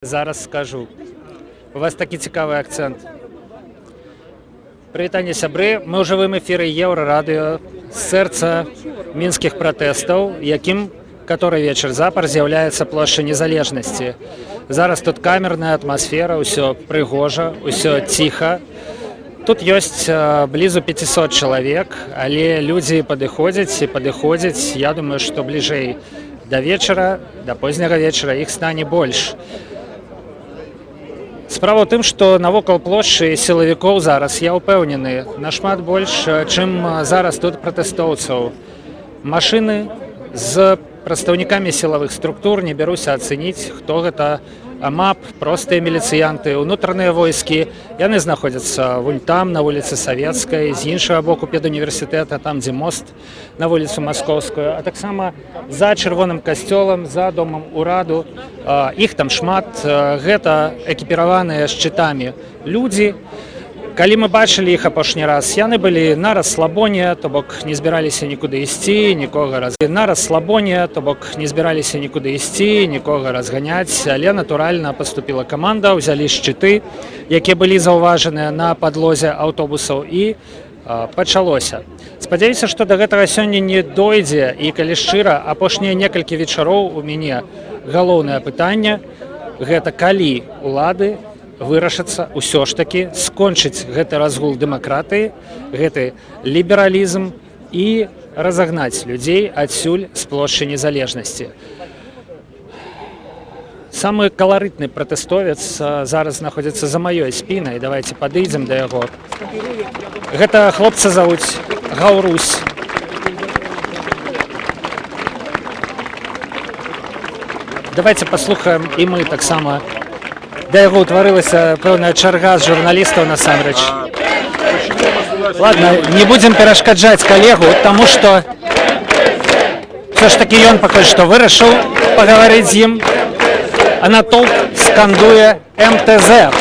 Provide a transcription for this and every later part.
Зараз скажу. У вас такі цікавий акцент. Прывітанне, сябры. Мы ў жывым эфіры Еўрарадыё з сэрца мінскіх пратэстаў, якім который вечар запар з'яўляецца плошча незалежнасці. Зараз тут камерная атмасфера, ўсё прыгожа, ўсё ціха. Тут ёсць блізу 500 чалавек, але людзі падыходзяць і падыходзяць. Я думаю, што бліжэй да вечара, да позняга вечара іх стане больш. Справа ў тым, што навокал плошчы сілавікоў зараз, я ўпэўнены, нашмат больш, чым зараз тут пратэстоўцаў. Машыны з прадстаўнікамі сілавых структур, не бяруся ацэніць, хто гэта. АМАП, простыя міліцыянты, унутраныя войскі, яны знаходзяцца вунь там, на вуліцы Савецкай, з іншага боку педуніверсітэта, там, дзе мост на вуліцу Маскоўскую, а таксама за чырвоным касцёлам, за домам ураду. Іх там шмат, гэта экіпіраваныя шчытамі людзі. Калі мы бачылі іх апошні раз, яны былі на расслабоне, то бок не збіраліся нікуды ісці, нікога разганяць, але натуральна паступіла каманда, ўзялі шчыты, якія былі заўважаныя на падлозе аўтобусаў, і пачалося. Спадзяюся, што да гэтага сёння не дойдзе, і калі шчыра, апошнія некалькі вечароў у мяне галоўнае пытанне гэта калі улады вырашыцца ўсё ж такі скончыць гэты разгул дэмакратыі, гэты лібералізм і разагнаць людзей адсюль з плошчы незалежнасці. Самы каларытны пратэстовец зараз знаходзіцца за маёй спінай. Давайте падыдзем да яго. Гэта хлопца завуць Гаўрусь. Давайте паслухаем і мы таксама. Да яго ўтварылася пэўная чарга з журналістаў насамрэч. Ладно, не будзем перашкаджаць калегу, таму што ўсё ж такі ён пакуль што вырашыў пагаварыць з ім, а натоўп скандуе МТЗ.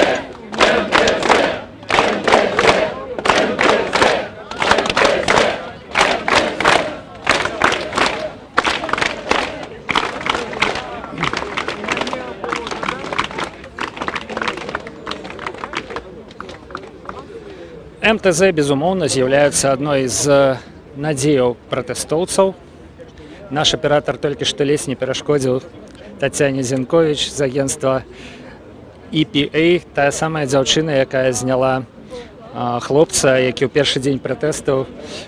МТЗ, безумоўна, з'яўляецца адной з надзеяў пратэстоўцаў. Наш аператар толькі што ледзь не перашкодзіў Тацяне Зенковіч з агенцтва EPA, тая самая дзяўчына, якая зняла хлопца, які ў першы дзень пратэстаў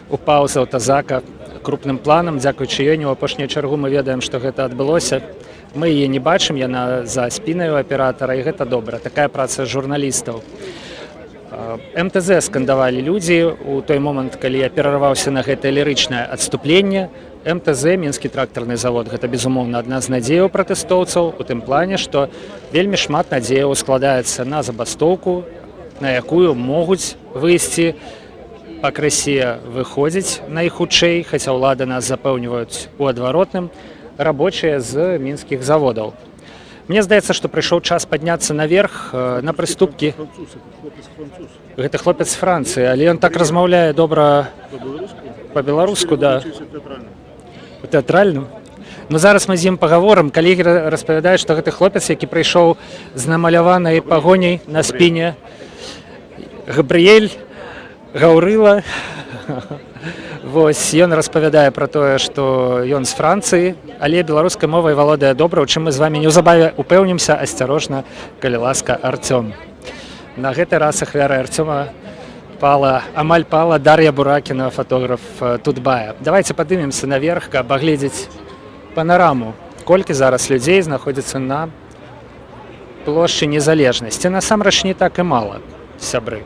упаў з аўтазака крупным планам. Дзякуючы ёй у апошнюю чаргу мы ведаем, што гэта адбылося. Мы яе не бачым, яна за спінай у аператара, і гэта добра. Такая праца журналістаў. МТЗ скандавалі людзі у той момант, калі я перарваўся на гэтае лірычнае адступленне. МТЗ, Мінскі трактарны завод, гэта, безумоўна, адна з надзеяў пратэстоўцаў у тым плане, што вельмі шмат надзеяў складаецца на забастоўку, на якую могуць выйсці, пакрысе выходзіць найхутчэй, хаця ўлады нас запэўніваюць у адваротным, рабочыя з мінскіх заводаў. Мне здаецца, што прыйшоў час падняцца наверх на прыступкі. Гэта хлопец з Францыі, але ён так размаўляе добра па-беларуску, да. Тэатральным. Но зараз мы з ім пагаворым. Калегі распавядаюць, што гэты хлопец, які прыйшоў з намаляванай пагоняй на спіне. Габрыэль Гаўрыла. Вось, ён распавядае пра тое, што ён з Францыі, але беларускай мовай валодае добра, у чым мы з вамі неўзабаве упэўнімся. Асцярожна, калі ласка, Арцём. На гэты раз ахвярай Арцёма амаль пала Дар'я Буракіна, фотограф Тутбая. Давайте падымемся наверх, каб агледзець панараму. Колькі зараз людзей знаходзіцца на плошчы незалежнасці. Насамрэч не так і мала, сябры.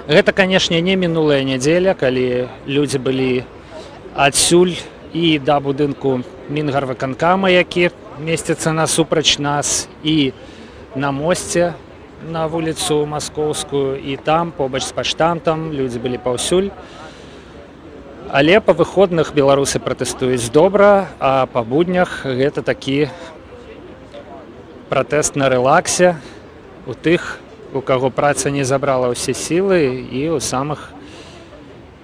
Гэта, канешне, не мінулая нядзеля, калі людзі былі адсюль і да будынку Мінгарвыканкама, які месціцца насупраць нас, і на мосце на вуліцу Маскоўскую, і там, побач з паштамтам, людзі былі паўсюль. Але па выходных беларусы пратэстуюць добра, а па буднях гэта такі пратэст на рэлаксе у тых, у каго праца не забрала ўсе сілы, і ў самых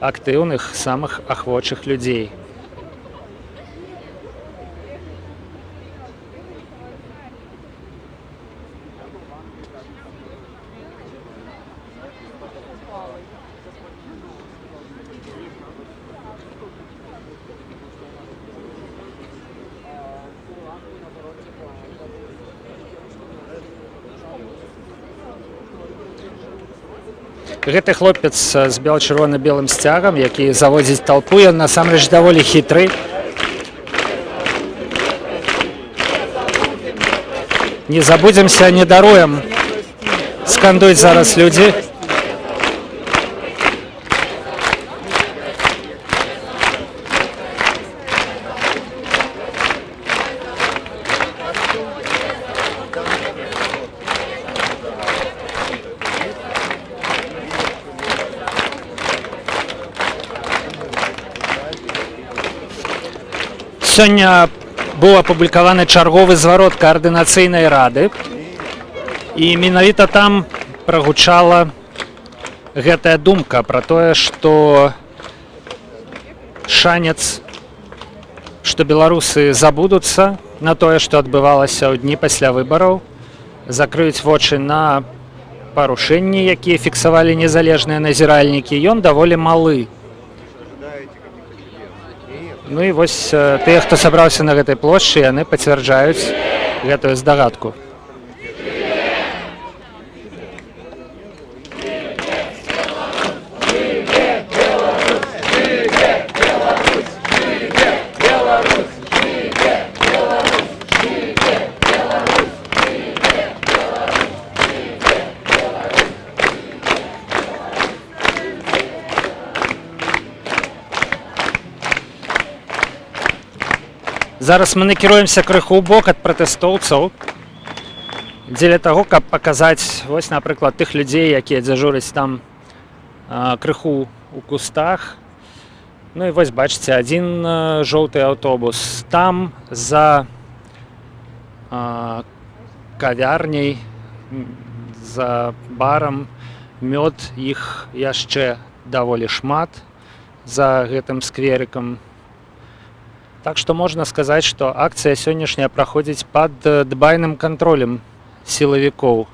актыўных, самых ахвочых людзей. Гэты хлопец з бела-чырвона-белым сцягам, які заводзіць толпу, ён насамрэч даволі хітры. Не забудземся, не даруем. Скандуюць зараз людзі. Сёння быў апублікаваны чарговы зварот каардынацыйнай рады, і менавіта там прагучала гэтая думка пра тое, што шанец, што беларусы забудуцца на тое, што адбывалася ў дні пасля выбараў, закрыюць вочы на парушэнні, якія фіксавалі незалежныя назіральнікі, ён даволі малы. Ну і вось тыя, хто сабраўся на гэтай плошчы, яны пацвярджаюць гэтую здагадку. Зараз мы накіруемся крыху ў бок ад пратэстоўцаў дзеля таго, каб паказаць, вось, напрыклад, тых людзей, якія дзяжураць там крыху ў кустах. Ну і вось, бачыце, адзін жоўты аўтобус. Там за кавярняй, за барам мёд, іх яшчэ даволі шмат за гэтым скверыкам. Так што можна сказаць, што акцыя сённяшняя праходзіць пад дбайным кантролем сілавікоў.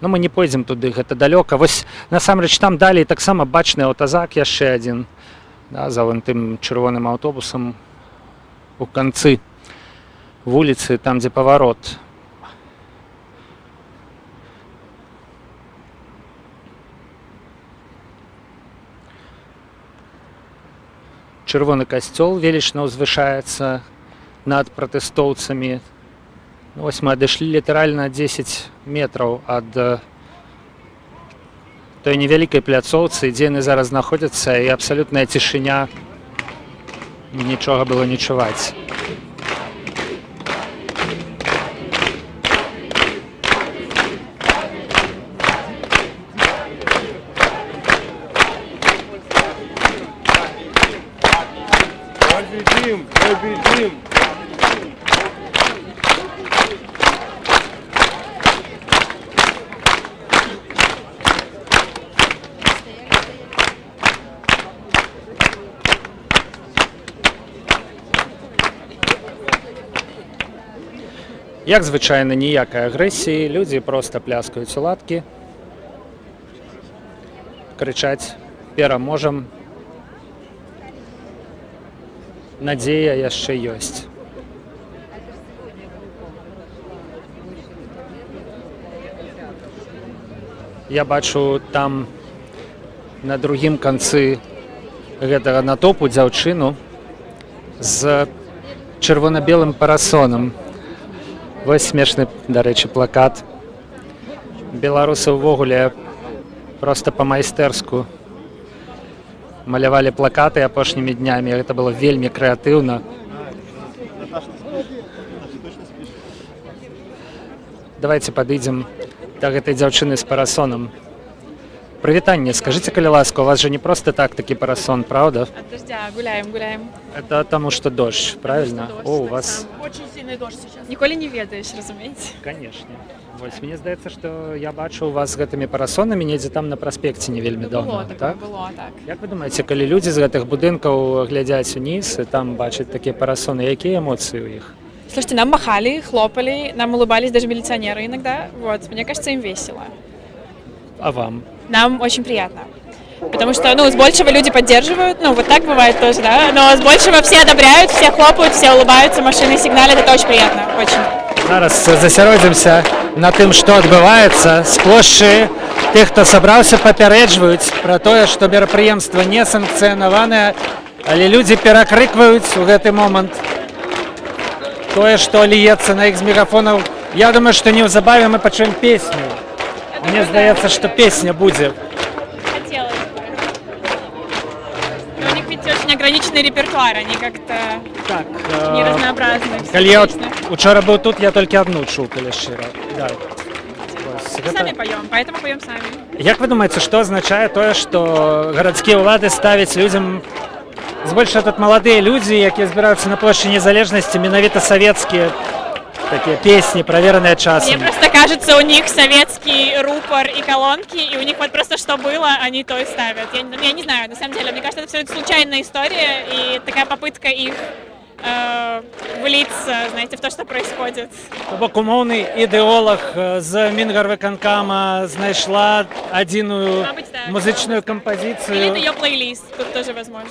Ну, мы не пойдзем туды, гэта далёка. Вось, насамрэч, там далей таксама бачны аўтазак яшчэ адзін, да, за вон тым чырвоным аўтобусам у канцы вуліцы, там, дзе паварот. Чырвоны касцёл велічна ўзвышаецца над пратэстоўцамі. Вось мы адышлі літаральна 10 метраў ад той невялікай пляцоўцы, дзе яны зараз знаходзяцца, і абсалютная цішыня, нічога было не чуваць. Победим! Як звычайна, ніякай агрэсіі, людзі проста пляскаюць у ладкі, крычаць «Пераможам!». Надзея яшчэ ёсць. Я бачу там на другім канцы гэтага натоўпу дзяўчыну з чырвона-белым парасонам. Вось смешны, дарэчы, плакат. Беларусы ўвогуле проста па-майстэрску малявалі плакаты апошнімі днямі. Гэта было вельмі крэатыўна. Давайте падыдзем да гэтай дзяўчыны з парасонам. Прывітанне, скажите, калі ласка, у вас же не просто так таки парасон, правда? От дождя, гуляем. Это потому что дождь, правильно? Дождь, О, у вас... Очень сильный дождь сейчас. Ніколі не ведаеш, разумееце? Конечно. Вось, мне здаецца, што я бачу у вас з гэтымі парасонамі недзе там на праспекце не вельмі давно, так? Было, так. Як вы думаеце, калі людзі з гэтых будынкаў глядзяць уніз і там бачаць такія парасоны, якія эмоцыі ў іх? Слушайте, нам махали, хлопали, нам улыбались даже милиционеры иногда. Вот, мне кажется, им весело. А вам? Нам очень приятно. Потому что, с большего люди поддерживают, вот так бывает тоже, да, но с большего все одобряют, все хлопают, все улыбаются, машины сигналят, это очень приятно, очень. Зараз засяродзімся на тым, што адбываецца з плошчы Тых, хто сабраўся, папярэджваюць пра тое, што мерапрыемства не санкцыянаванае, але людзі перакрыкваюць у гэты момант тое, што льецца на іх з мегафонаў. Я думаю, што неўзабаве мы пачуем песню. Мне здаецца, што песня будзе. Хотелось бы. Но у них ведь очень ограниченный репертуар, они как-то Так, не разнообразны. калі я учора быў тут, я толькі адну чуў, калі шчыра. Да. Сами поем, поэтому поем сами. Як вы думаеце, што азначае тое, што гарадскія ўлады ставяць людзям, збольшага тут маладыя людзі, якія збіраюцца на плошчы незалежнасці, менавіта савецкія такія песні, правераныя Мне часам? просто кажется, у них советский рупор и колонки, и у них вот просто что было, они то и ставят. Я не знаю, на самом деле, мне кажется, это все случайная история, и такая попытка их влиться, знаете, в то, что происходит. То бок умоўны ідэолог з Мінгарвыканкама знайшла адзіную Мабыць, так. музычную Или кампазіцыю. это ее плейлист, тут тоже возможно.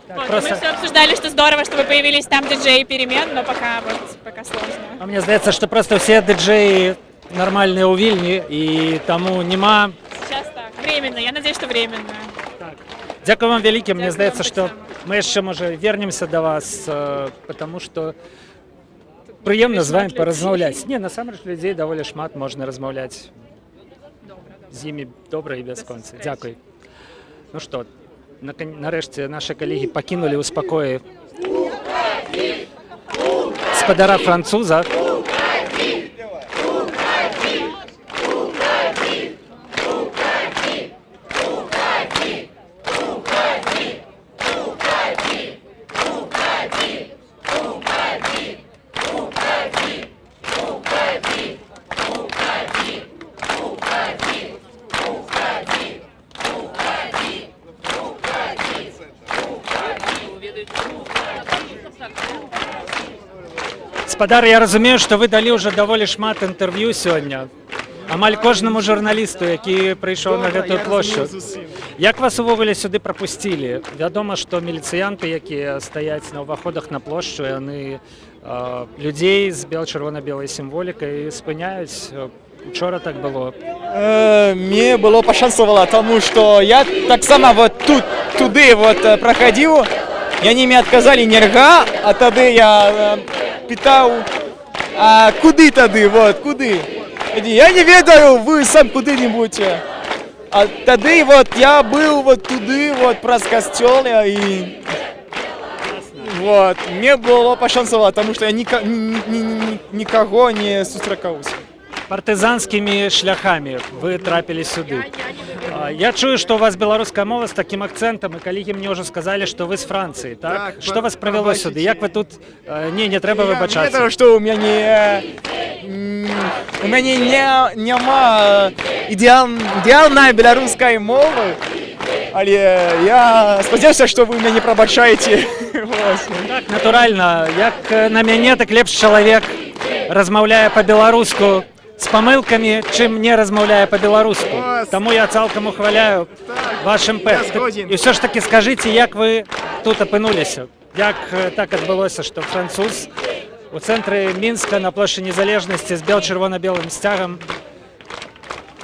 Так, Вот, просто- Мы все обсуждали, что здорово, что вы появились там диджеи перемен, но пока сложно. А мне здаецца, што проста ўсе дыджеі нармальныя ў Вільні, і таму няма. Сейчас так, временно, я надеюсь, что временно. Дзякую вам вялікі, мне Дзякую здаецца, вам што таксама. мы яшчэ можа вернемся да вас, потому што прыемна з вами Шмат людзей. паразмаўляць. Не, насамрэч людзей даволі шмат, можна размаўляць з імі добра і бясконца. сустрэч. Дзякуй. Ну што, нарэшце нашы калегі пакінулі ў спакоі спадара француза. Спадар, я разумею, што вы далі ўжо даволі шмат інтэрв'ю сёння. Амаль кожнаму журналісту, які прыйшоў на гэтую плошчу. Як вас увогуле сюды прапусцілі? Вядома, што міліцыянты, якія стаяць на ўваходах на плошчу, яны людзей з бел-чырвона-белай сімволікай спыняюць. Учора так было. Мне было пошансовало, тому что я так само вот туды вот проходил, и они мне отказали нельга, а тогда я питал, а куды тады, вот, куды? Я не ведаю, вы сам куды-нибудь. А тогда вот я был вот туды, вот, праз костёл, и вот, мне было пошансовало, потому что я никого не сустракался. Партызанскімі шляхамі вы трапілі сюды. Я чую, што у вас беларуская мова з такім акцэнтам, і калегі мне ўжо сказалі, што вы з Францыі, так? Так, Што вас правяло сюды? Як вы тут... Не треба выбачацца. Это что у меня нема идеальной белорусской мовы, але я спадзяюся, что вы меня не пробачаете. Так, натуральна. Як на мяне, так лепш чалавек размаўляе па-беларуску з памылкамі, чым не размаўляе па-беларуску. Таму я цалкам ухваляю ваш імпэт. І ўсё ж таки скажыце, як вы тут апынуліся? Як так адбылося, што француз у цэнтры Мінска на плошчы Незалежнасці з бел-чырвона-белым сцягам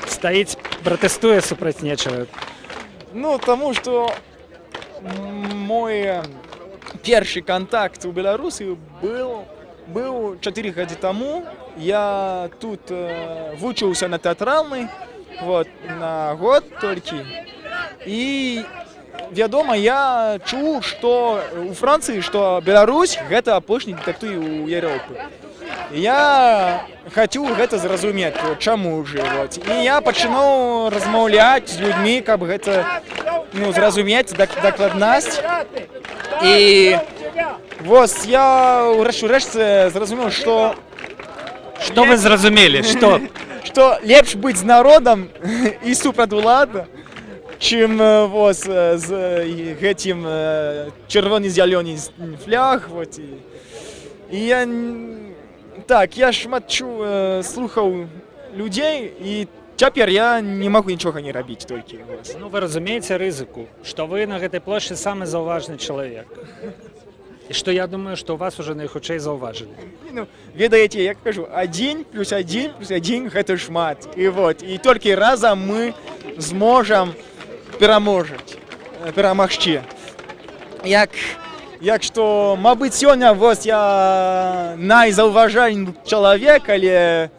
стаіць, пратэстуе супраць нечага? Ну, тому что мой первый контакт у Беларуси был 4 года тому. Я тут выучился на театральный, вот, на год только. И, вядома, я чуў, что у Франции, что Беларусь — это апошні дыктатура у Европы. Я хацеў гэта зразумець, чаму же, вот. І я пачынаў размаўляць з людзьмі, каб гэта, ну, зразумець дакладнасць. І вось я ўрэшце зразумеў, што Што вы зразумелі? Што? што лепш быць з народам і супраць улады, чым вось з гэтым чырвоны-зялёны фляг, вот. І я так, я шмат слухаў людзей, і цяпер я не магу нічога не рабіць толькі. Ну, вы разумееце рызыку, што вы на гэтай плошчы самы заўважны чалавек. І што я думаю, што ў вас уже найхутчэй заўважылі. Ну, ведаеце, як кажу, 1 + 1 + 1 гэта шмат. І вот, і толькі разам мы зможемо перемогти. Якщо, мабуть, сьогодні ось я найзауважальний чоловік, але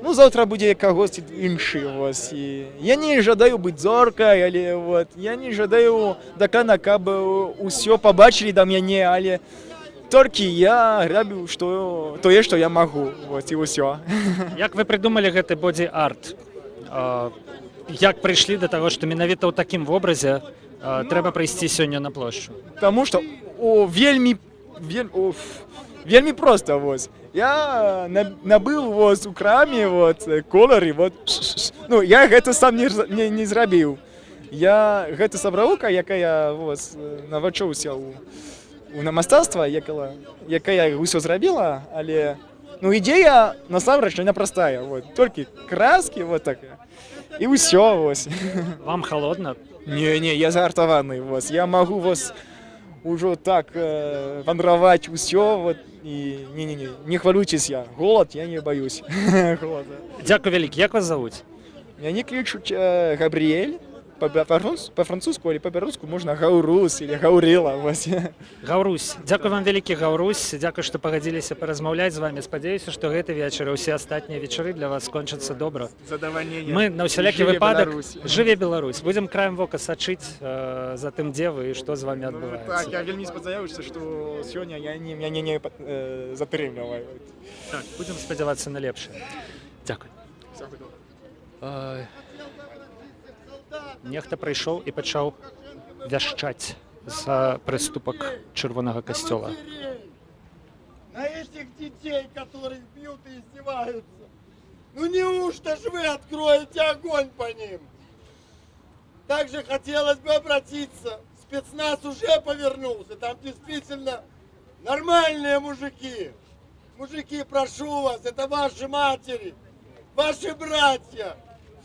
завтра буде когось інший. Ось. І я не жадаю бути зоркою, але от, я не жадаю докладно, аби усе побачили до мене, але тільки я роблю те, що я можу. Ось, і все. Як ви придумали гэты боді-арт? Як прийшли до того, що менавіта ў такім вобразе треба прийти сьогодні на площу? Тому що вельми просто. Ось. Я набив ось у крамі колор і я гэта сам не зробив. Гэта сабраўка, яка я навчився на мистецтва, яка я ўсё зробила, але ідея насамрэч не простая. Тільки краски, такая. І ўсё. Вам холодно? Не, я загартований. Я можу уже так вандровать усё, и не хвалюйтесь я. Голод, я не боюсь. Дякую велике. Як вас зовуть? Меня кличут Габриэль. По-французьку или по-белорусски можна Гаурус или Гаурила. Гаурусь. Дякую вам велике, Гаурусь. Дякую, што пагадзіліся паразмаўляць з вами. Спадзяюся, што гэты вечар і ўсе астатнія вечары для вас скончацца добра. Задавальнение. Мы на ўсялякі выпадак жыве Беларусь. Будзем краем вока сачыць за тым, дзе вы і што з вами адбываецца. Так, я вельмі спадзяюся, што сёння мяне не затрымліваюць. Так, будзем спадзявацца на лепшае. Дзякуй. Нехта прыйшоў і пачаў вяшчаць за прыступак чырвонага касцёла. На этих детей, которых бьют и издеваются. Неужто ж вы откроете огонь по ним? Также хотелось бы обратиться. Спецназ уже повернулся. Там действительно нормальные мужики. Мужики, прошу вас, это ваши матери, ваши братья,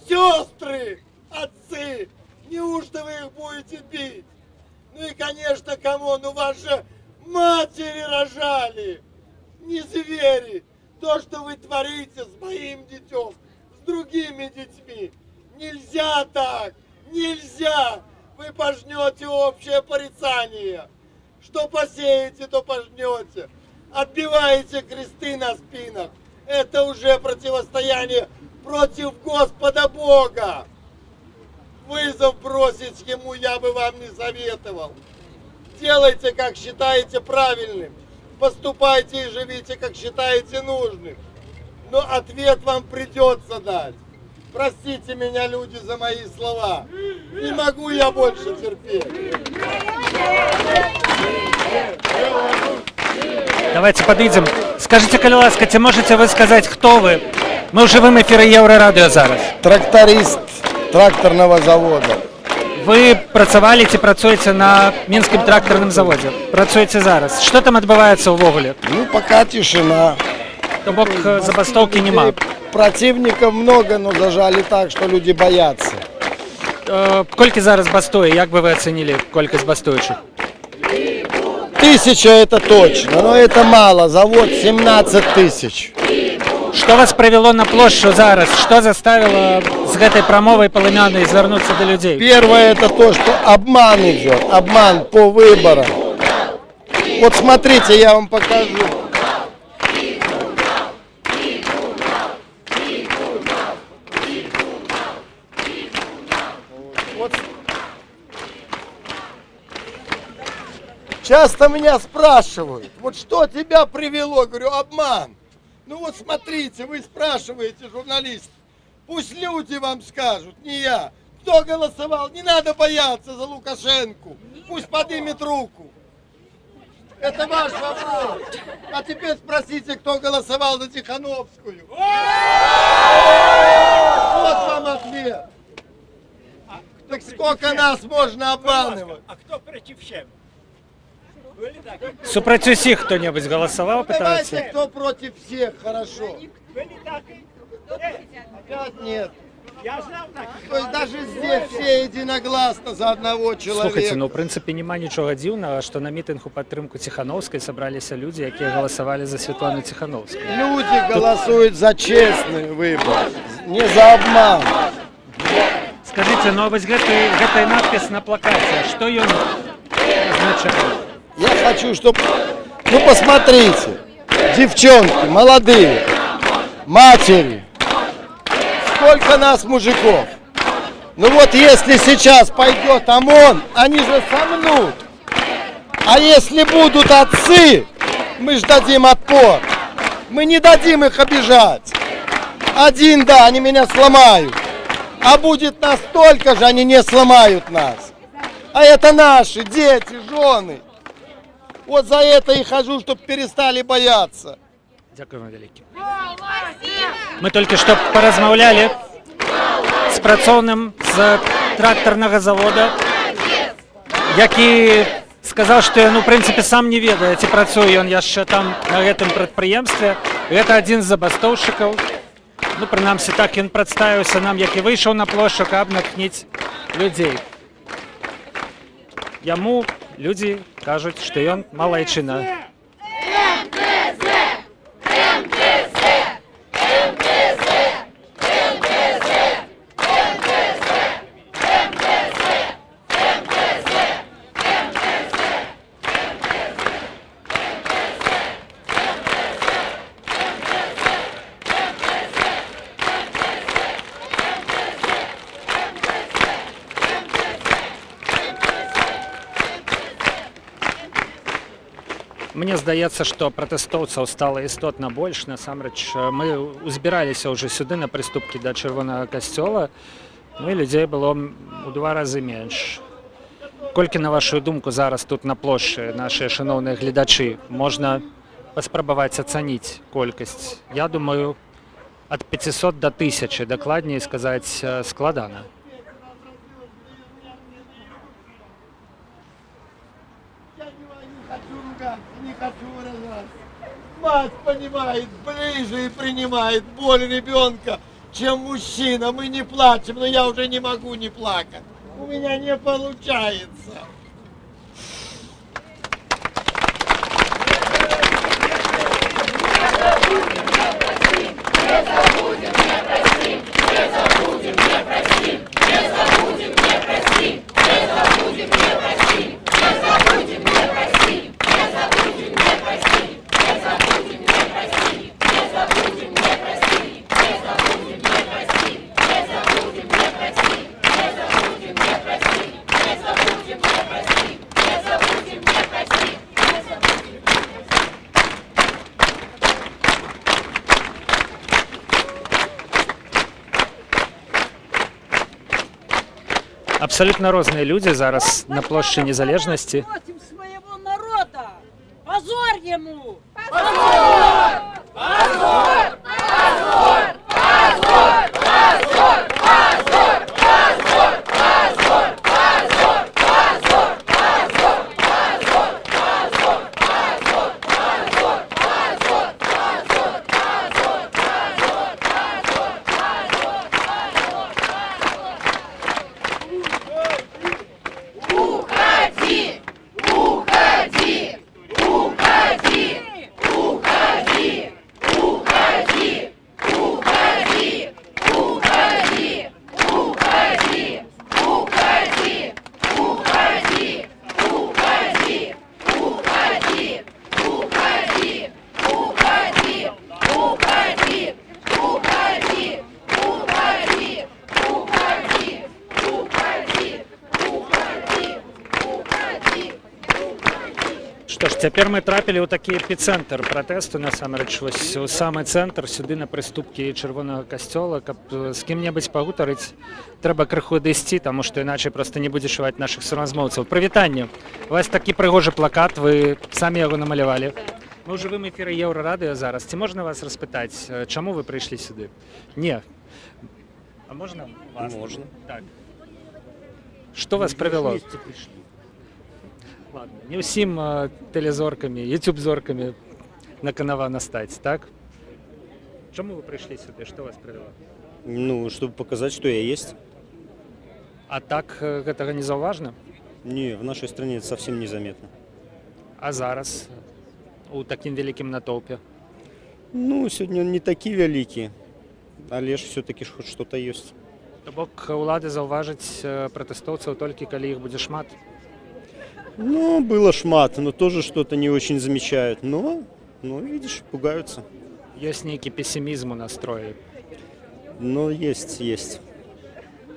сестры, отцы. Неужто вы их будете бить? И, конечно, кому? Вас же матери рожали. Не звери. То, что вы творите с моим детем, с другими детьми. Нельзя так. Нельзя. Вы пожнете общее порицание. Что посеете, то пожнете. Отбиваете кресты на спинах. Это уже противостояние против Господа Бога. Вызов бросить ему я бы вам не советовал. Делайте, как считаете правильным. Поступайте и живите, как считаете нужным. Но ответ вам придется дать. Простите меня, люди, за мои слова. Не могу я больше терпеть. Давайте подойдем. Скажите, калі ласка, ці можете вы сказать, кто вы? Мы ў жывым эфіры Еўрарадыё зараз. Тракторист тракторного завода. Вы працавалі ці працуеце на Мінскім трактарным заводзе? Працуеце зараз. Што там адбываецца ўвогуле? Пока тишина. То бок забастоўкі няма. Противников много, но зажали так, что люди боятся. Колькі зараз бастуе? Як бы вы ацэнілі колькасць бастуючых? 1000 это точно, но это мало. Завод 17 000. Что вас привело на площадь зараз? Что заставило с этой промовой полымянной звернуться до людей? Первое это то, что обман идет, обман по выборам. Вот смотрите, я вам покажу. Вот. Часто меня спрашивают, вот что тебя привело, говорю, обман. Вот смотрите, вы спрашиваете, журналист, пусть люди вам скажут, не я. Кто голосовал, не надо бояться за Лукашенко, пусть поднимет руку. Это ваш вопрос. А теперь спросите, кто голосовал за Тихановскую. Вот вам ответ. Так сколько нас можно обманывать? А кто против чем? Супраць усіх хто-небудзь галасаваў, Давайте, пытаецца? кто против всех, хорошо. Были так? Опять нет. Я знал так. То есть даже здесь все единогласно за одного человека. Слухайце, у прынцыпе няма нічога дзіўнага, што на мітынг у падтрымку Ціхановскай сабраліся людзі, якія галасавалі за Светлану Ціхановскую. Люди голосуют за честный выбор, не за обман. Скажите, ну вось гэты надпіс на плакаце, што ён азначае? Я хочу, чтобы... Ну, посмотрите, девчонки, молодые, матери, сколько нас мужиков. Ну вот, если сейчас пойдет ОМОН, они же сомнут. А если будут отцы, мы ж дадим отпор. Мы не дадим их обижать. Один, да, они меня сломают. А будет настолько же, они не сломают нас. А это наши дети, жены. Вот за это и хожу, чтобы перестали бояться. Дякую вам вялікі. Мы только что поразмаўлялі з працоўным з трактарнага завода, які сказаў, што ён, у прынцыпе, сам не ведае, ці працуе ён яшчэ там на гэтым прадпрыемстве. Гэта адзін з забастоўшчыкаў. Ну, прынамсі, так ён прадставіўся нам, як і выйшаў на плошчу, каб натхніць людзей. Яму людзі кажуць, што ён малайчына. Мне здаецца, што пратэстоўцаў стала істотна больш. Насамрэч, мы узбіраліся ўжо сюды на прыступкі да Чырвонага касцёла, ну і людзей было у 2 разы менш. Колькі, на вашу думку, зараз тут на плошчы нашыя шаноўныя гледачы можна паспрабаваць ацаніць колькасць? Я думаю, ад 500 до 1000, дакладней сказаць складана. Не хочу выражаться. Мать понимает ближе и принимает боль ребенка, чем мужчина. Мы не плачем, но я уже не могу не плакать. У меня не получается. Абсолютно розныя людзі зараз на плошчы Незалежнасці. Против своего народа! Позор ему! Што ж, цяпер мы трапілі ў такі эпіцэнтр пратэсту, насамрэч, вось у самы цэнтр, сюды на прыступкі Чырвонага касцёла. Каб з кім-небудзь пагутарыць, трэба крыху адысці, таму што іначай проста не будзе чуваць нашых суразмоўцаў. Прывітанне! У вас такі прыгожы плакат, вы самі яго намалявалі. Мы ў жывым эфіры Еўрарадыё зараз. Ці можна вас распытаць, чаму вы прыйшлі сюды? Не. А можна вас? Можна. Так. Што вас прывяло? Ладно, не ўсім тэлезоркамі, YouTube-зоркамі наканавана стаць, так? Чаму вы прыйшлі сюды? Што вас прывяло? Ну, чтобы показать, что я есть. А так гэтага не заўважна? Не, в нашей стране это совсем незаметно. А зараз у такім вялікім натоўпе? Ну, сегодня он не такие великие, а лишь все-таки хоть что-то есть. То бок улады заўважыць пратэстоўцаў толькі калі іх будзе шмат. Ну, было шмат, но тоже что-то не очень замечают. Но, ну, видишь, пугаются. Ёсць нейкі песімізм у настроі. Но есть.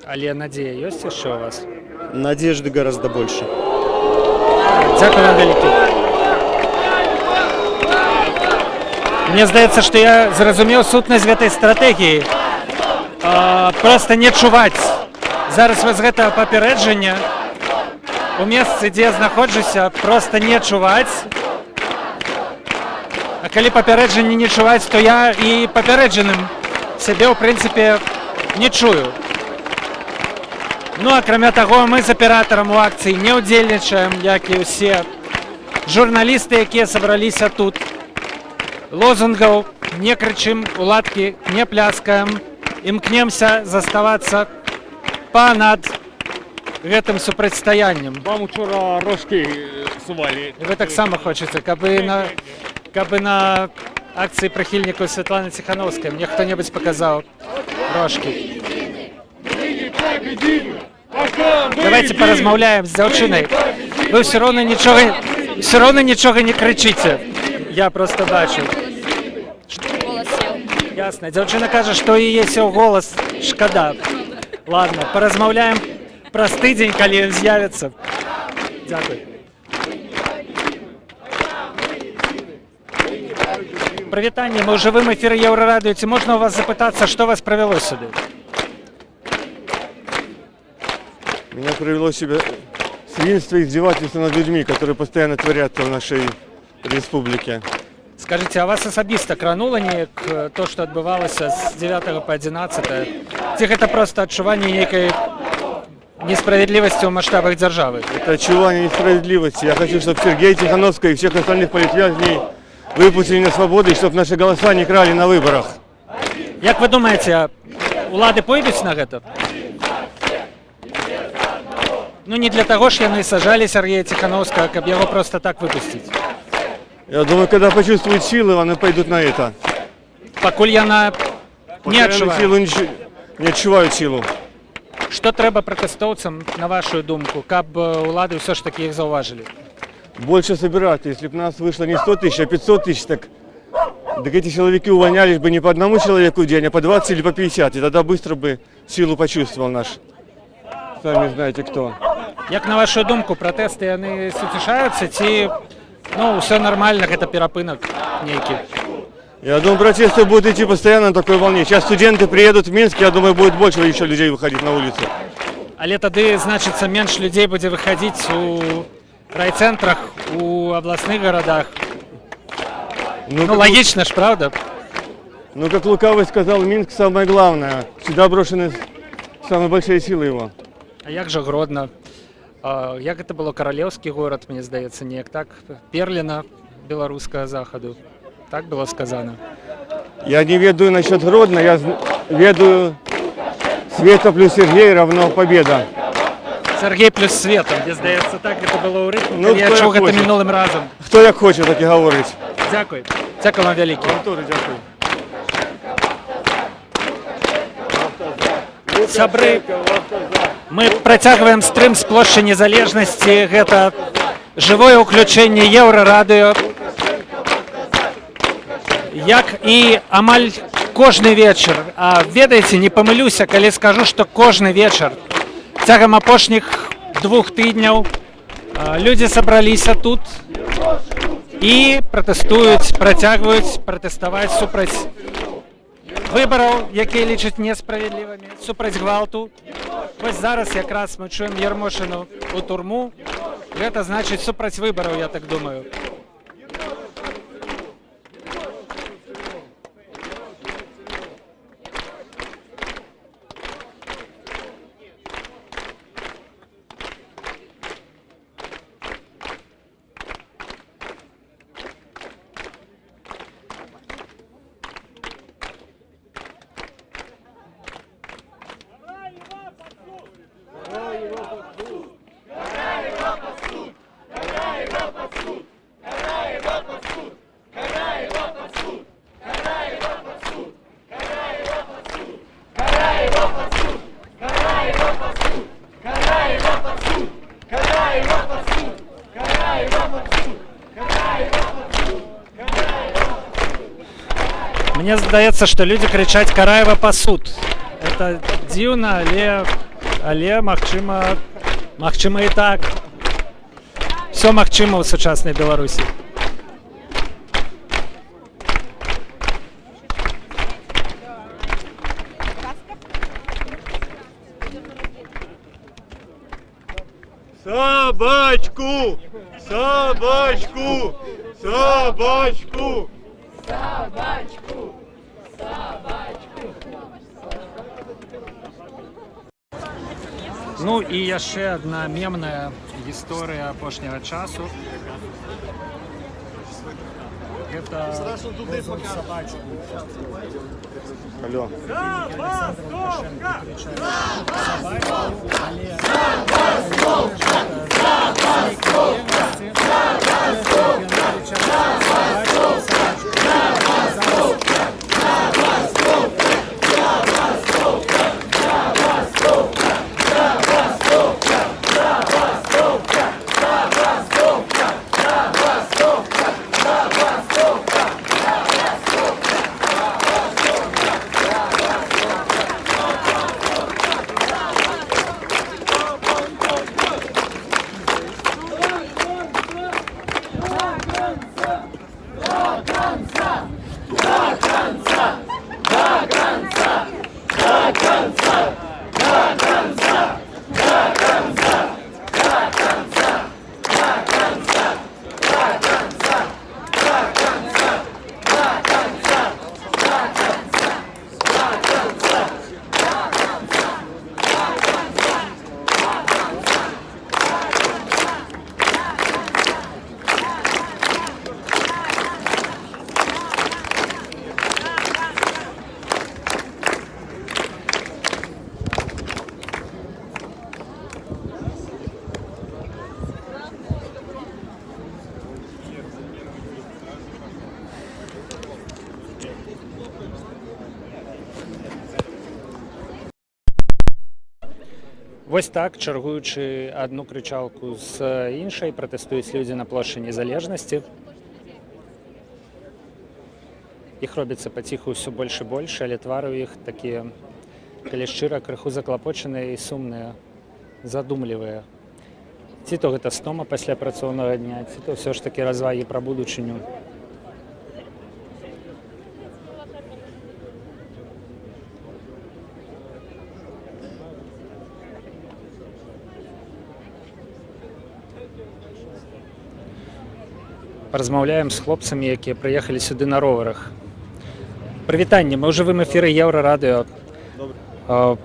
Але надзея ёсць яшчэ у вас? Надежды гораздо больше. Дзякую вам вялікі. Мне здаецца, што я зразумеў сутнасць гэтай стратэгіі. Проста не чуваць. Зараз вось гэта папярэджанне у месцы, дзе я знаходжуся, проста не чуваць. А калі папярэджанне не чуваць, то я і папярэджаным сябе, ў прынцыпе, не чую. Ну, акрамя таго, мы з аператарам у акцыі не ўдзельнічаем, як і ўсе журналісты, якія сабраліся тут. Лозунгаў не крычым, уладкі не пляскаем, імкнемся заставацца панад гэтым супрацьстаяннем. Вам учора рожки сувалі. І вы таксама хочаце, каб і на акцыі прыхільнікаў Святланы Ціхановскай мне хто-небудзь паказаў рожкі. Давайте паразмаўляем з дзяўчынай. Вы ўсё роўна нічога не крычыце. Я просто бачу. Ясна. Дзяўчына кажа, што яе сеў голас. Шкада. Ладно, паразмаўляем праз тыдзень, калі ён з'явіцца. Дзякуй. Прывітанне, мы ў жывым эфіры Еўрарадыё. Ці можна у вас запытацца, што вас правяло сюды? Меня привело себя свинство и издевательство над людьми, которые постоянно творятся в нашей республике. Скажите, а вас асабіста кранула неяк то, што адбывалася з 9 па 11? Ці гэта проста адчуванне нейкай несправядлівасці ў маштабах дзяржавы? Это отчувание несправедливости. Я хочу, чтобы Сергея Тихановского и всех остальных политвязней выпустили на свободу, и чтобы наши голоса не крали на выборах. Як вы думаете, улады пойдуць на гэта? Ну не для таго ж яны сажалі Сергея Тихановскага, каб яго просто так выпусціць. Я думаю, когда почувствуют силы, они пойдут на это. Пакуль яна не адчувае. Не отчувают силу. Што трэба пратэстоўцам, на вашу думку, каб улады ўсё ж таки іх заўважылі? Больше собирать. Если бы нас вышло не 100 тысяч, а 500 тысяч, так эти силовики увольнялись бы не по одному человеку в день, а по 20 или по 50. И тогда быстро бы силу почувствовал наш. Сами знаете кто. Як на вашу думку, пратэсты яны суцішаюцца ці ўсё нормально, гэта перапынак нейкі? Я думаю, протесты будут идти постоянно на такой волне. Сейчас студенты приедут в Минск, я думаю, будет больше еще людей выходить на улицу. Але тады, значыцца, менш людзей будзе выходить у райцентрах, у областных городах. Ну логично ж, правда? Ну, как Лукавый сказал, Минск самое главное. Сюда брошены самые большие силы его. А як жа Гродно? Як гэта было каралеўскі горад, мне здаецца, неяк так? Перліна беларускага захаду. Так было сказано? Я не ведаю насчет Гродно, я ведаю Света плюс Сергей равно победа. Сергей плюс Света, мне здаецца, так гэта было ў рытме, Ну, я хто чуў як гэта хоче. мінулым разам. Хто як хоче, так і говорить. Дзякуй. Дзякуй вам вялікі. Тоже дякую. Сябры, мы працягваем стрым з плошчы Незалежнасці. Гэта жывое ўключэнне Еўрарадыё. Як і амаль кожны вечар. А ведаеце, не памылюся, калі скажу, што кожны вечар цягам апошніх 2 тыдняў людзі сабраліся тут і пратэстуюць, працягваюць пратэставаць супраць выбараў, якія лічаць несправядлівымі, супраць гвалту. Вось зараз якраз мы чуем Ярмошыну у турму. Гэта значыць супраць выбараў, я так думаю. Мне здаецца, што людзі крычаць Караева пасуд. Это дзіўна, але магчыма і так. Все магчыма ў сучаснай Беларусі. Собачку! Собачку! Собачку! Ну і яшчэ адна мемная гісторыя апошняга часу. Гэта собачку. Алло. Вось так, чаргуючы адну крычалку з іншай, пратэстуюць людзі на плошчы Незалежнасці. Іх робіцца паціху ўсё больш і больш, але твары ў іх такія, калі шчыра, крыху заклапочаныя і сумныя, задумлівыя. Ці то гэта стома пасля працоўнага дня, ці то ўсё ж такі развагі пра будучыню. Паразмаўляем з хлопцамі, якія прыехалі сюды на роварах. Прывітанне, мы ў жывым эфіры Еўрарадыё.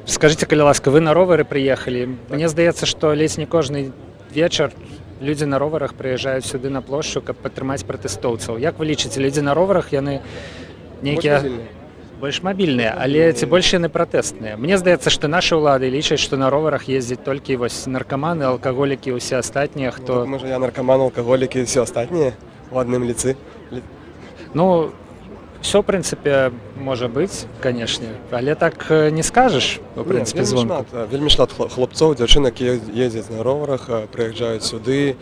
Скажыце, калі ласка, вы на ровары прыехалі? Мне здаецца, што ледзь не кожны вечар людзі на роварах прыязджаюць сюды на плошчу, каб падтрымаць пратэстоўцаў. Як вы лічыце, людзі на роварах, яны нейкія больш мабільныя, але ці больш яны пратэстныя? Мне здаецца, што нашы ўлады лічаць, што на роварах ездзяць толькі вось наркаманы, алкаголікі і ўсе астатнія, хто... Може, я наркоман, алкоголик и все остальные в одном лице. Ну, все, в прынцыпе, можа быць, канешне, але так не скажаш, у прынцыпе, звонку. Вельмі шмат хлопцоў, дзяўчынак ездзяць на роварах, прыязджаюць сюды,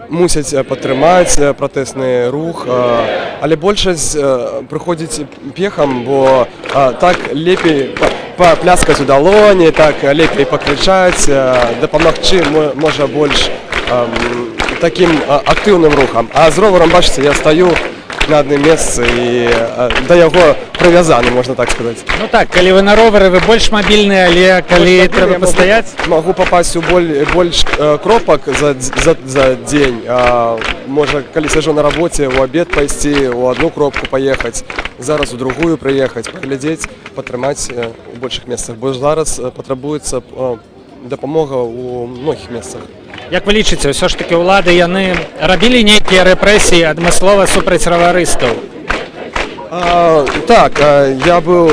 мусяць падтрымаць пратэсны рух, але большасць прыходзіць пехам, бо так лепей папляскаць у далоні, так лепей пакрычаць, дапамагчы можа больш таким актыўным рухам. А з роварам, бачыце, я стаю на адным месцы і да яго прывязаны, можна так сказаць. Ну так, калі вы на ровары, вы больш мабільныя, але калі трэба пастаяць... Магу папасць у больш кропак за дзень. Можа, калі сяджу на рабоце, у абед пайсці, у адну кропку паехаць, зараз у другую прыехаць, паглядзець, падтрымаць у большых месцах. Бо зараз патрабуецца дапамога ў многіх месцах. Як вы лічыце, ўсё ж такі ўлады яны рабілі нейкія рэпрэсіі адмыслова супраць раварыстаў? Так, я быў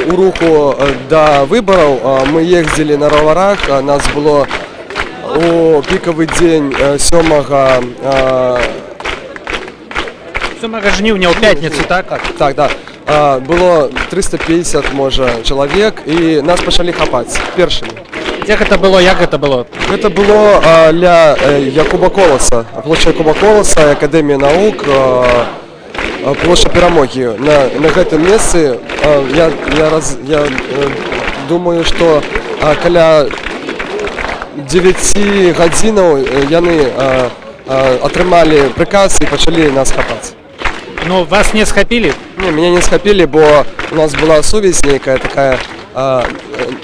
у руху да выбараў, мы ездзілі на раварах, нас было у пікавы дзень 7 жніўня ў пятніцу, так? Так, да. Было 350, можа, чалавек, і нас пачалі хапаць першымі. Дзе гэта было, як гэта было? Гэта было ля Якуба Коласа, плошча Якуба Коласа, Акадэмія навук, плошча Перамогі. На гэтым месцы я думаю, што каля 9 гадзінаў яны атрымалі прыказ і пачалі нас хапаць. Ну, вас не схапілі? Не, меня не схапілі, бо у нас была сувязь нейкая такая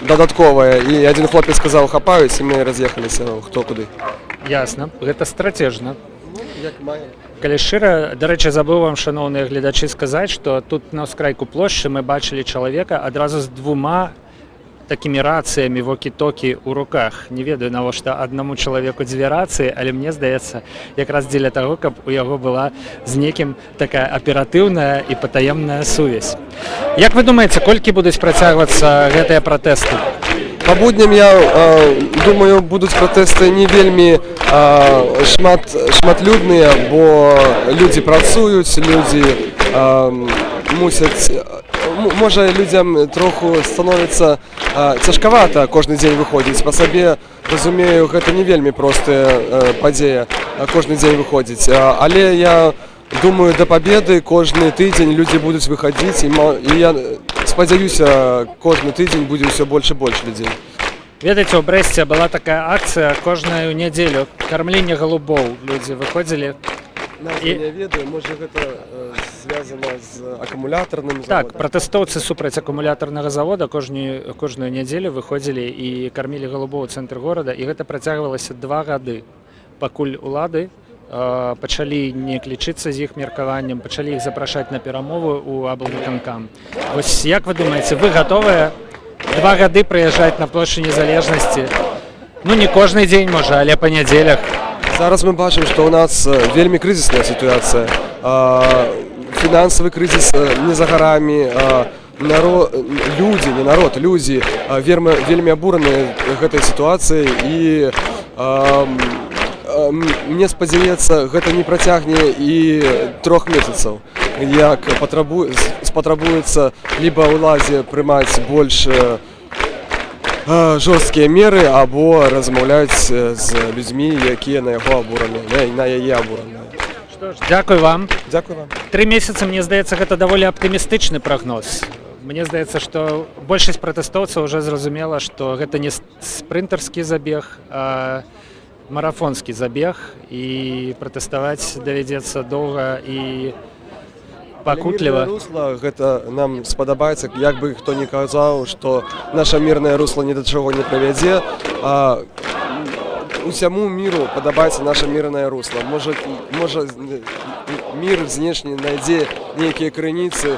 дадатковая, і один хлопец сказаў хапаюць, і мы раз'ехаліся хто куды. Ясна, гэта стратежна. Як маем. Калі шчыра, дарэчы, забыў вам, шаноўныя гледачы, сказаць, што тут на ўскрайку плошчы мы бачылі чалавека адразу з 2 такімі рацыямі вокі-токі ў руках. Не ведаю, навошта аднаму чалавеку 2 рацыі, але мне здаецца, якраз дзеля таго, каб у яго была з некім такая аператыўная і патаемная сувязь. Як вы думаеце, колькі будуць працягвацца гэтыя пратэсты? По будням, я думаю, будуць пратэсты не вельмі шматлюдныя, бо людзі працуюць, людзі мусяць... Можа, людзям троху становіцца цяжкавата кожны дзень выходзіць. Па сабе, разумею, гэта не вельмі простая падзея кожны дзень выходзіць. Але я думаю, да пабеды кожны тыдзень людзі будуць выхадзіць, і я спадзяюся, кожны тыдзень будзе ўсё больш і больш людзей. Ведаеце, у Брэсце была такая акцыя кожную нядзелю. Кармленне голубоў. Людзі выходзілі. Я ведаю, можа гэта звязана з акумулятарным заводам? Так, пратэстоўцы супраць акумулятарнага завода кожную нядзелю выходзілі і кармілі голубоў у цэнтры горада, і гэта працягвалася 2 гады, пакуль улады пачалі не лічыцца з іх меркаваннем, пачалі іх запрашаць на перамовы ў аблвыканкам. Вось як вы думаеце, вы гатовыя 2 гады прыязджаць на плошчу Незалежнасці? Ну, не кожны дзень, можа, але па нядзелях. Зараз мы бачым, што ў нас вельмі крызісная сітуацыя. Фінансавы крызіс не за гарамі, людзі вельмі абураныя гэтай сітуацыяй, і мне спадзяецца, гэта не працягне і 3 месяцаў, як спатрабуецца либо ўладзе прымаць больш жорсткія меры, або размаўляць з людзьмі, якія на яго абураныя, на яе абураныя. Што ж, дзякуй вам. Дзякуй вам. 3 месяцы, мне здаецца, гэта даволі аптымістычны прагноз. Мне здаецца, што большасць пратэстоўцаў уже зразумела, што гэта не спрынтарскі забег, а марафонскі забег, і пратэставаць давядзецца доўга і пакутліва. Мірнае русла, гэта нам спадабаецца, як бы хто не казаў, што наша мірнае русла ні да чаго не прывядзе, а усяму міру падабаецца наша мірнае русла. Можа мір знешні знайдзе нейкія крыніцы,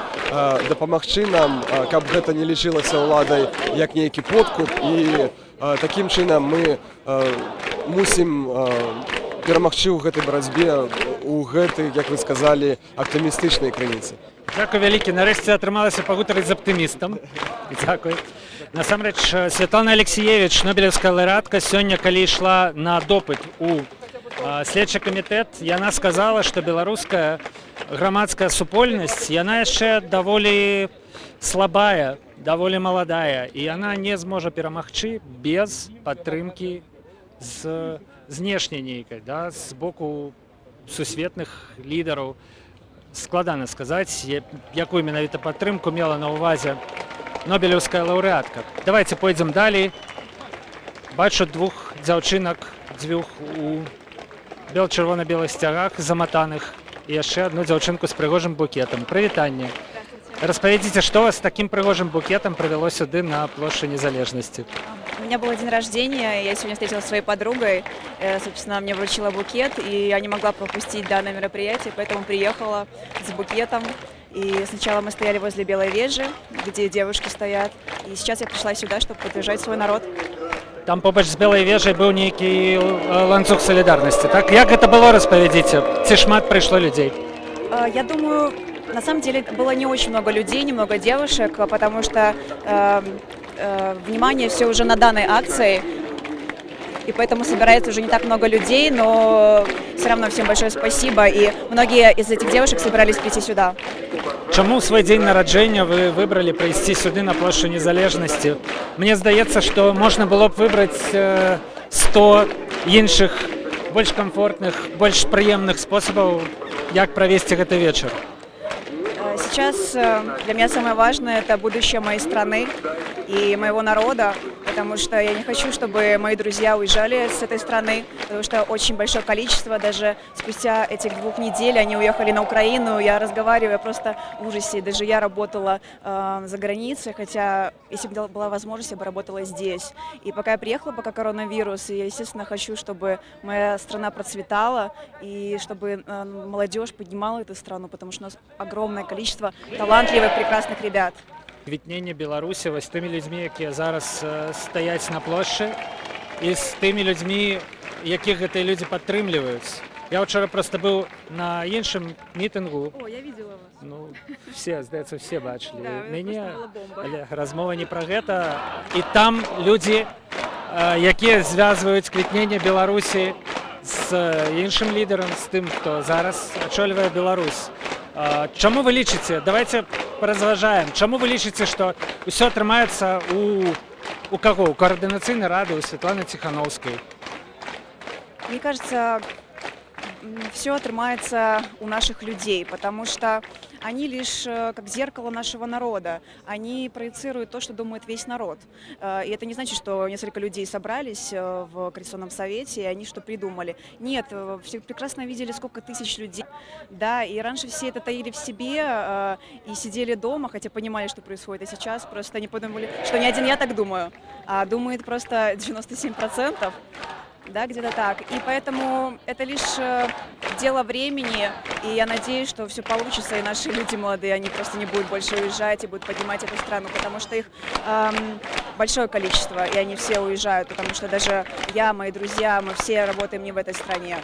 дапамагчы нам, каб гэта не лічылася ўладай як нейкі подкуп, і такім чынам мы мусім перамагчы ў гэтай барацьбе, у гэтай, як вы сказалі, аптымістычнай крыніцы. Дзякуй вялікі, нарэшце атрымалася пагутарыць з аптымістам. Дзякуй. Насамрэч, Святлана Алексіевіч, нобелеўская лаўрэатка, сёння, калі ішла на допыт у следчы камітэт, яна сказала, што беларуская грамадская супольнасць, яна яшчэ даволі слабая, даволі маладая, і яна не зможа перамагчы без падтрымкі з знешняй нейкай, з боку сусветных лідараў. Складана сказаць, якую менавіта падтрымку мела на ўвазе нобелеўская лаўрэатка. Давайте пойдзем далей. Бачу 2 дзяўчынак, 2 у чырвона-белых сцягах заматаных, і яшчэ одну дзяўчынку з прыгожым букетам. Прывітанне. Распавядзіце, што вас з такім прыгожым букетом привело сюды на площадь Незалежности? У меня был день рождения, я сегодня встретилась со своей подругой, собственно, мне вручила букет, и я не могла пропустить данное мероприятие, поэтому приехала с букетом. И сначала мы стояли возле Белой Вежи, где девушки стоят, и сейчас я пришла сюда, чтобы поддержать свой народ. Там побач з Белой Вежай быў нейкі ланцуг солідарнасці, так? Як гэта было, распавядзіце? Ці шмат прыйшло людей? Я думаю, на самом деле было не очень много людей, немного девушек, потому что внимание все уже на данной акции, и поэтому собирается уже не так много людей, но все равно всем большое спасибо, и многие из этих девушек собирались прийти сюда. Чаму ў свой дзень нараджэння вы выбралі прыйсці сюды на плошчу Незалежнасці? мне здаецца, што можна было б выбраць 100 іншых больш камфортных, больш прыемных спосабаў, як правесці гэты вечар. Сейчас для меня самое важное – это будущее моей страны и моего народа, потому что я не хочу, чтобы мои друзья уезжали с этой страны, потому что очень большое количество, даже спустя этих 2 недель они уехали на Украину, я разговариваю, я просто в ужасе, даже я работала за границей, хотя если бы была возможность, я бы работала здесь. И пока я приехала, пока коронавирус, и я, естественно, хочу, чтобы моя страна процветала и чтобы молодежь поднимала эту страну, потому что у нас огромное количество талантливых, прекрасных ребят. Квітнення Білорусі з тими людьми, які зараз стоять на площі, і з тими людьми, яких ці люди підтримують. Я вчора просто був на іншому мітингу. О, я видела вас. Ну, всі, здається, всі бачили Да, мене, була бомба. але розмова не про це. І там люди, які зв'язують квітнення Білорусі з іншим лідером, з тим, хто зараз очолює Білорусь. Чому ви лічите? Давайте поразважаем. Чому ви лічите, що все атрымаецца у кого? У координаційної ради, у Світлани Тихановской? Мне кажется, все отрывается у наших людей, потому что они лишь как зеркало нашего народа. Они проецируют то, что думает весь народ. И это не значит, что несколько людей собрались в Координационном совете, и они что придумали. Нет, все прекрасно видели, сколько тысяч людей. Да, и раньше все это таили в себе и сидели дома, хотя понимали, что происходит. А сейчас просто они подумали, что не один я так думаю, а думает просто 97%. Да, где-то так. И поэтому это лишь дело времени, и я надеюсь, что все получится, и наши люди молодые, они просто не будут больше уезжать и будут поднимать эту страну, потому что их большое количество, и они все уезжают, потому что даже я, мои друзья, мы все работаем не в этой стране.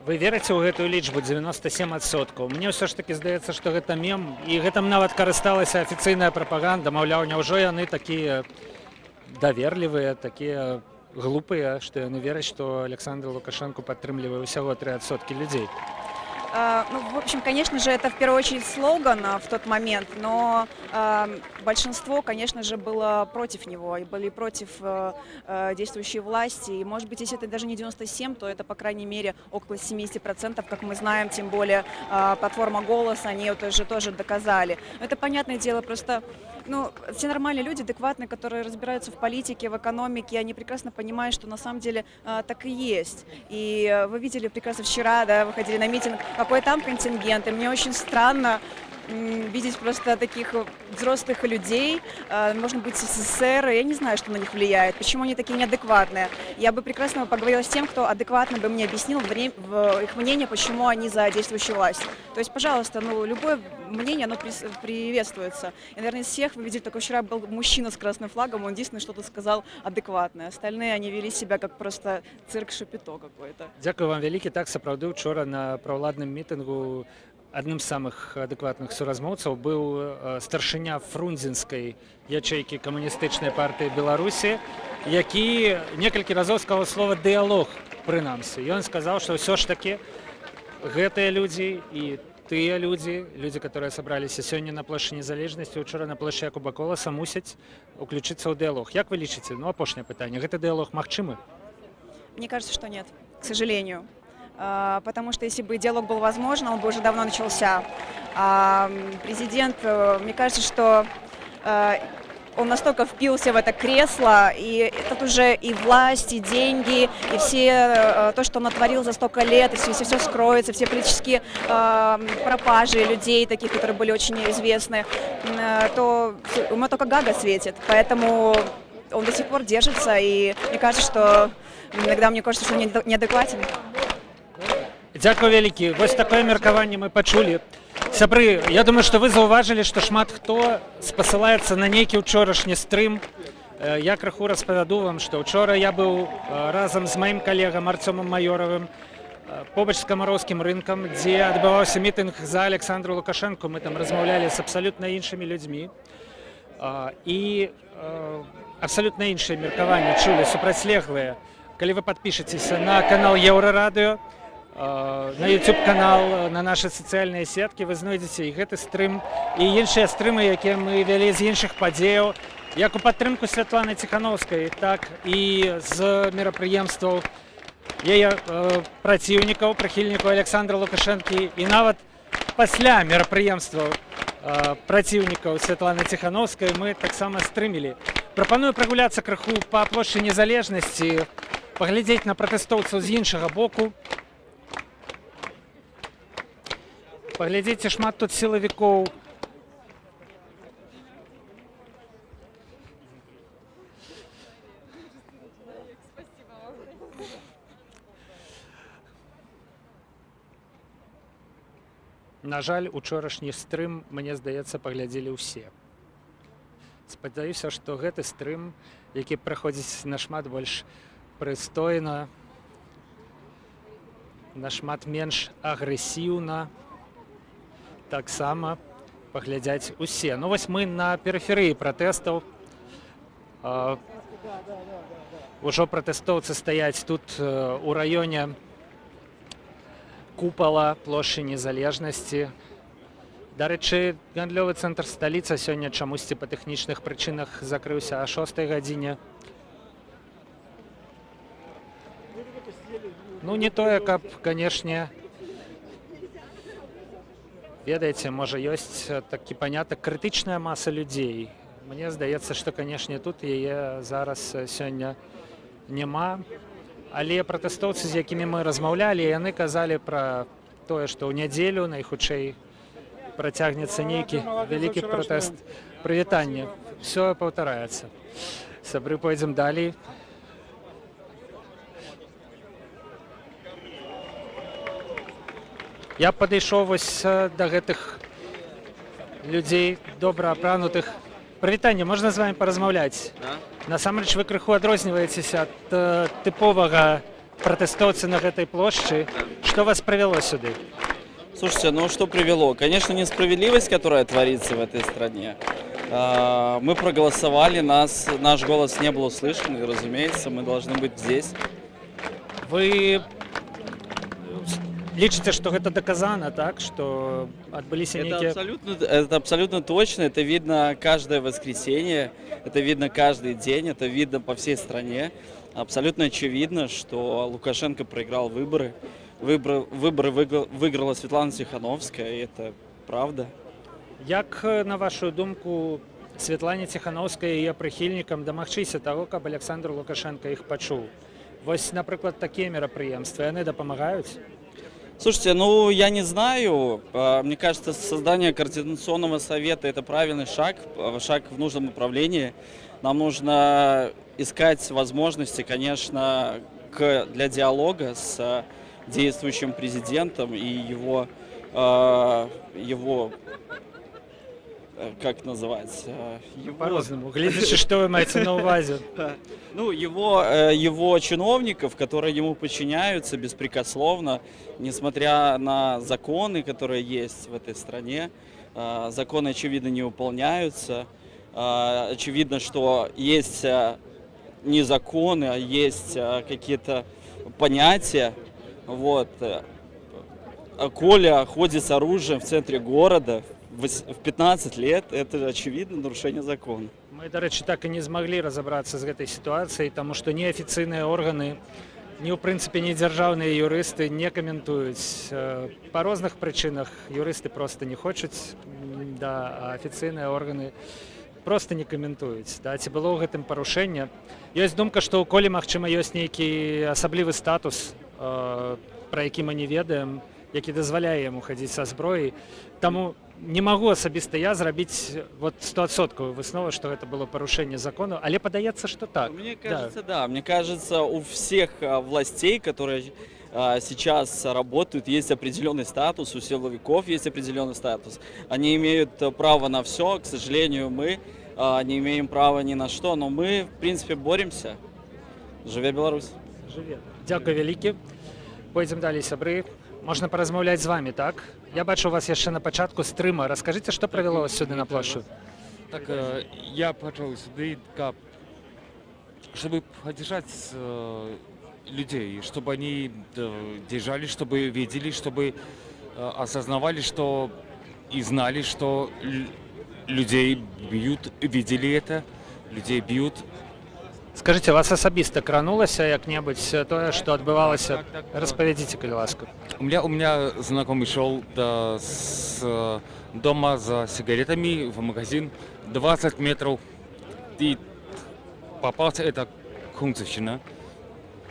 Вы верите ў гэтую лічбу 97%? Мне ўсё ж таки здаецца, што гэта мем, і гэтым нават карысталася афіцыйная прапаганда, маўляў, няўжо яны такія даверлівыя, такія глупые, что яны вераць, что Александр Лукашенко падтрымлівае ўсяго 3% людей. Ну, в общем, конечно же, это в первую очередь слоган в тот момент, но большинство, конечно же, было против него и были против действующей власти. И, может быть, если это даже не 97, то это, по крайней мере, около 70%, как мы знаем, тем более платформа «Голос», они это тоже доказали. Это, понятное дело, просто... Ну, все нормальные люди, адекватные, которые разбираются в политике, в экономике, они прекрасно понимают, что на самом деле так и есть. И вы видели прекрасно вчера, да, выходили на митинг, какой там контингент, и мне очень странно видеть просто таких взрослых людей, может быть, СССР, я не знаю, что на них влияет, почему они такие неадекватные. Я бы прекрасно поговорила с тем, кто адекватно бы мне объяснил их мнение, почему они за действующую власть. То есть, пожалуйста, ну, любое мнение, оно приветствуется. И, наверное, из всех вы видели, только вчера был мужчина с красным флагом, он единственное что-то сказал адекватное. Остальные, они вели себя как просто цирк Шапито какой-то. Дякую вам вялікі. Так, сапраўды, учора на праўладным мітынгу адным з самых адэкватных суразмоўцаў быў старшыня фрунзенскай ячэйкі камуністычнай партыі Беларусі, які некалькі разоў сказаў слова «дыялог» прынамсі. Ён сказаў, што ўсё ж такі гэтыя людзі і тыя людзі, которые сабраліся сёння на плошчы Незалежнасці, учора на плошчы Якуба Коласа, мусяць уключыцца ў дыялог. Як вы лічыце? Ну, апошняе пытанне. Гэты дыялог магчымы? Мне кажется, что нет, к сожалению. Потому что если бы диалог был возможен, он бы уже давно начался. Президент, мне кажется, что он настолько впился в это кресло, и тут уже и власть, и деньги, и все то, что он натворил за столько лет, и все скроется, все политические пропажи людей, таких, которые были очень известны, то ему только Гага светит. Поэтому он до сих пор держится, и мне кажется, что иногда мне кажется, что он неадекватен. Дзякуй вялікі. Вось такое меркаванне мы пачулі. Сябры, я думаю, што вы заўважылі, што шмат хто спасылаецца на нейкі ўчорашні стрым. Я крыху распавяду вам, што ўчора я быў разам з маім калегам Арцёмам Маёравым побач з Камароўскім рынкам, дзе адбываўся мітынг за Александру Лукашенко. Мы там размаўлялі з абсалютна іншымі людзьмі. І абсалютна іншыя меркаванні чулі, супрацьлеглыя. Калі вы падпішацеся на канал Еўрарадыё, на YouTube канал, на наши сацыяльныя сеткі, вы знойдзеце і гэты стрым, і іншыя стрымы, якія мы вялі з іншых падзеяў. як у падтрымку Святланы Ціхановскай, так і з мерапрыемстваў яе праціўнікаў, прыхільнікаў Александра Лукашэнкі і нават пасля мерапрыемстваў праціўнікаў Святланы Ціхановскай мы таксама стрымілі. Прапаную прагуляцца крыху па плошчы Незалежнасці, паглядзець на пратэстоўцаў з іншага боку. Паглядзіце, шмат тут сілавікоў. На жаль, учорашні стрым, мне здаецца, паглядзелі ўсе. Спадзяюся, што гэты стрым, які праходзіць нашмат больш прыстойна, нашмат менш агрэсіўна, таксама паглядзяць усе. Ну вось мы на перыферыі пратэстаў. Ужо пратэстоўцы стаяць тут у раёне купала плошчы Незалежнасці. Дарэчы, гандлёвы цэнтр сталіца сёння чамусьці па тэхнічных прычынах закрыўся о 6 гадзіне. Ну не тое, каб, канешне, ведаеце, можа ёсць такі панятак крытычная маса людзей. Мне здаецца, што, канешне, тут яе зараз сёння няма. Але пратэстоўцы, з якімі мы размаўлялі, яны казалі пра тое, што ў нядзелю найхутчэй працягнецца нейкі вялікі пратэст прывітання. Все паўтараецца. Сябры, пойдзем далей. Я падышоў вось да гэтых людзей добра апранутых. Прывітанне, можна з вами паразмаўляць? Насамрэч вы крыху адрозніваецеся ад тыповага пратэстоўцы на гэтай плошчы. Што вас прывяло сюды? Слушайте, ну что привело? Конечно, несправедливость, которая творится в этой стране. Мы проголосовали, наш голос не был услышан, и, разумеется, мы должны быть здесь. Вы лічыце, што гэта даказана, так? Што адбыліся нейкія... Это абсолютно точно, это видно каждое воскресенье, это видно каждый день, это видно по всей стране. Абсолютно очевидно, что Лукашенко проиграл выборы. Выборы выиграла Светлана Тихановская, и это правда. Як, на вашу думку, Светлане Тихановскай і яе прыхільнікам дамагчыся таго, каб Александр Лукашенко іх пачуў? Вось, напрыклад, такія мерапрыемствы, яны дапамагаюць? Слушайте, ну я не знаю, мне кажется, создание координационного совета это правильный шаг в нужном направлении. Нам нужно искать возможности, конечно, для диалога с действующим президентом и его как называть? По-разному. Глядите, что вы имеете на увазе. Ну, его чиновников, которые ему подчиняются беспрекословно, несмотря на законы, которые есть в этой стране. Законы, очевидно, не выполняются. Очевидно, что есть не законы, а есть какие-то понятия. Вот. Коля ходит с оружием в центре города в 15 лет, это очевидно нарушение закона. Мы, до речі, так і не змаглі разобрацца з гэтай сітуацыяй, таму што ні афіцыйныя органы, ні, ў прынцыпе, ні дзяржаўныя юрысты не каментуюць. Па розных прычынах юрысты проста не хочуць, да, а афіцыйныя органы проста не каментуюць. Да, ці было ў гэтым парушэнне. Ёсць думка, што ў Колі, магчыма, ёсць нейкі асаблівы статус, пра які мы не ведаем, які дазваляе яму хадзіць са зброяй. Таму не магу асабіста я зрабіць вот 100% выснову, что это было порушение закона, але падаецца, что так. Мне кажется, да. Мне кажется, у всех властей, которые сейчас работают, есть определенный статус, у силовиков есть определенный статус. Они имеют право на все, к сожалению, мы не имеем права ни на что, но мы, в принципе, боремся. Живе Беларусь! Живе. Дякую вялікі. Пойдзем далей, сябры. Можна паразмаўляць з вами, так? Я бачу вас яшчэ на пачатку стрыма. Раскажыце, што прывяло вас сюды на плошчу? Так, я пачаў сюды, чтобы поддержать людей, чтобы они держали, чтобы видели, чтобы осознавали, что и знали, что людей бьют, видели это. людей бьют. Скажите, вас асабіста кранулася як-небудзь тое, што адбывалася? Распавядзіце, калі ласка. У меня знакомый шел с дома за сигаретами в магазин 20 метров и попался это Кунцевщина.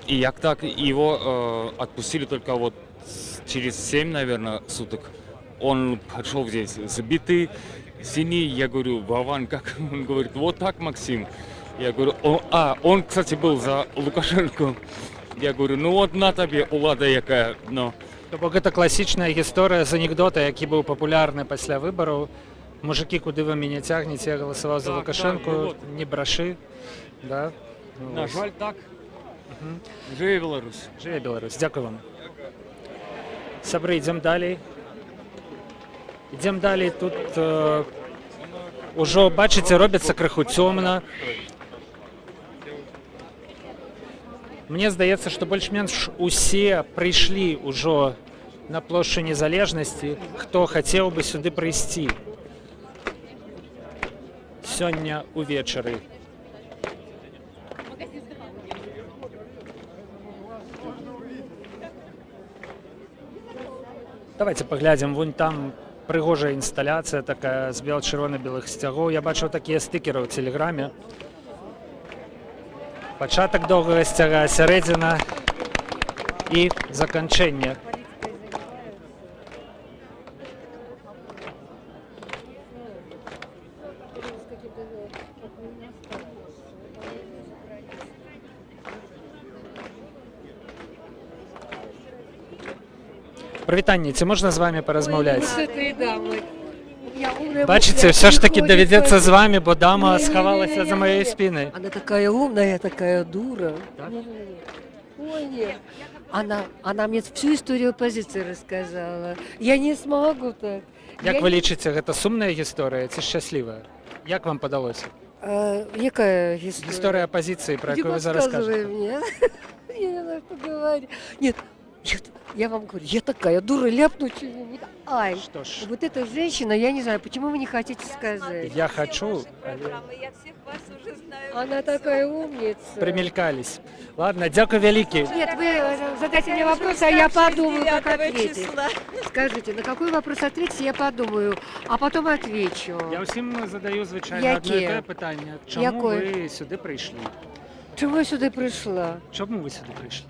И як так его отпустили только вот через 7, наверное, суток. Он пошел здесь забитый, синий. Я говорю, Вован, как? Он говорит, вот так, Максим. Я говорю, он, кстати, был за Лукашенко. Я говорю, ну вот на тебе улада якая. Но... То бок гэта класічная гісторыя з анекдота, які быў папулярны пасля выбараў. Мужики, куды вы мяне цягнеце, я галасаваў за Лукашенко, вот. не браши. Да? На жаль, так. Жыве Беларусь. Жыве Беларусь, дзякую вам. Сябры, ідзем далей. Ідзем далей, тут ужо, бачыце, робіцца крыху цёмна. Мне здаецца, што больш-менш усе прыйшлі ўжо на плошчу Незалежнасці, хто хацеў бы сюды прыйсці сёння увечары. Давайте паглядзім, вунь там прыгожая інсталяцыя такая з чырвона-белых сцягоў. Я бачыў такія стыкеры ў тэлеграме. Пачатак доўгага сцяга, сярэдзіна і заканчэнне. Прывітанне, ці можна з вами паразмаўляць? Бачыце, все ж таки давядзецца з вами, бо дама схавалася за моей спиной. Она такая умная, такая дура. Так? Ой, нет. Она мне всю историю оппозиции рассказала. Я не смогу так. Як вы лічыце, гэта сумная гісторыя ці шчаслівая? Як вам падалося? Якая история? Гісторыя апозіцыі, про якую вы зараз Рассказывай кажаце. мне. Я не знаю, что говорить. Нет, я вам говорю, я такая дура, ляпну что-нибудь. Ай, Што ж, вот эта женщина, я не знаю, почему вы не хотите сказать. я хочу, Я всех вас уже знаю. Она такая умница. примелькались. Ладно, дзякуй вялікі. Нет, вы задайте мне вопрос, а я подумаю, как ответить. Скажите, на какой вопрос ответить, я подумаю, а потом отвечу. Я ўсім задаю звычайна одно і Яке? тое пытанне. Чаму Якое? вы сюды прыйшлі? Чего я сюда пришла? Чаму вы сюды прыйшлі?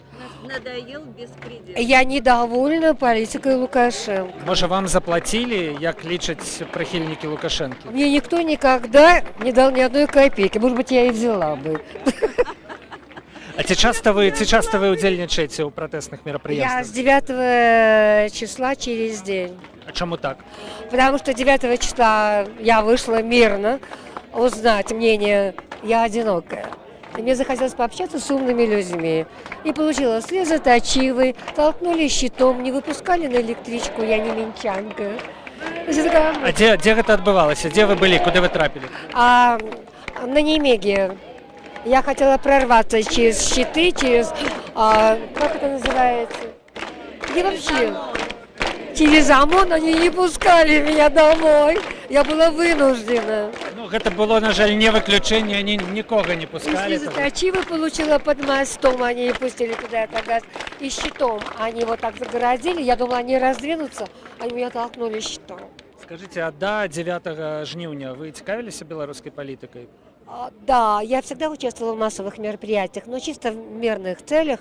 Надоел беспредел. Я недовольна политикой Лукашенко. Можа, вам заплатілі, як лічаць прыхільнікі Лукашэнкі? Мне никто никогда не дал ни одной копейки. Может быть, я и взяла бы. А ці часто вы удзельнічаеце ў пратэсных Я мерапрыемствах? с 9 числа через день. А чаму так? Потому что 9 числа я вышла мирно узнать мнение. Я одинокая. И мне захотелось пообщаться с умными людьми. И получила слезоточивый, толкнули щитом, не выпускали на электричку, я не минчанка. А дзе гэта адбывалася? Дзе вы былі? Куды вы трапілі? А на Немеге я хотела прорваться через щиты, через, как это называется? И вообще, через ОМОН они не пускали меня домой. Я была вынуждена. Ну, гэта было, на жаль, не выключэнне, они нікога не И пускалі. слезоточивый получила под мостом, они не пустили туда это газ. И щитом они вот так загородили, я думала, они раздвинутся, они меня толкнули щитом. Скажите, а до 9 жніўня вы цікавіліся беларускай палітыкай? Да, я всегда участвовала в массовых мероприятиях, но чисто в мирных целях.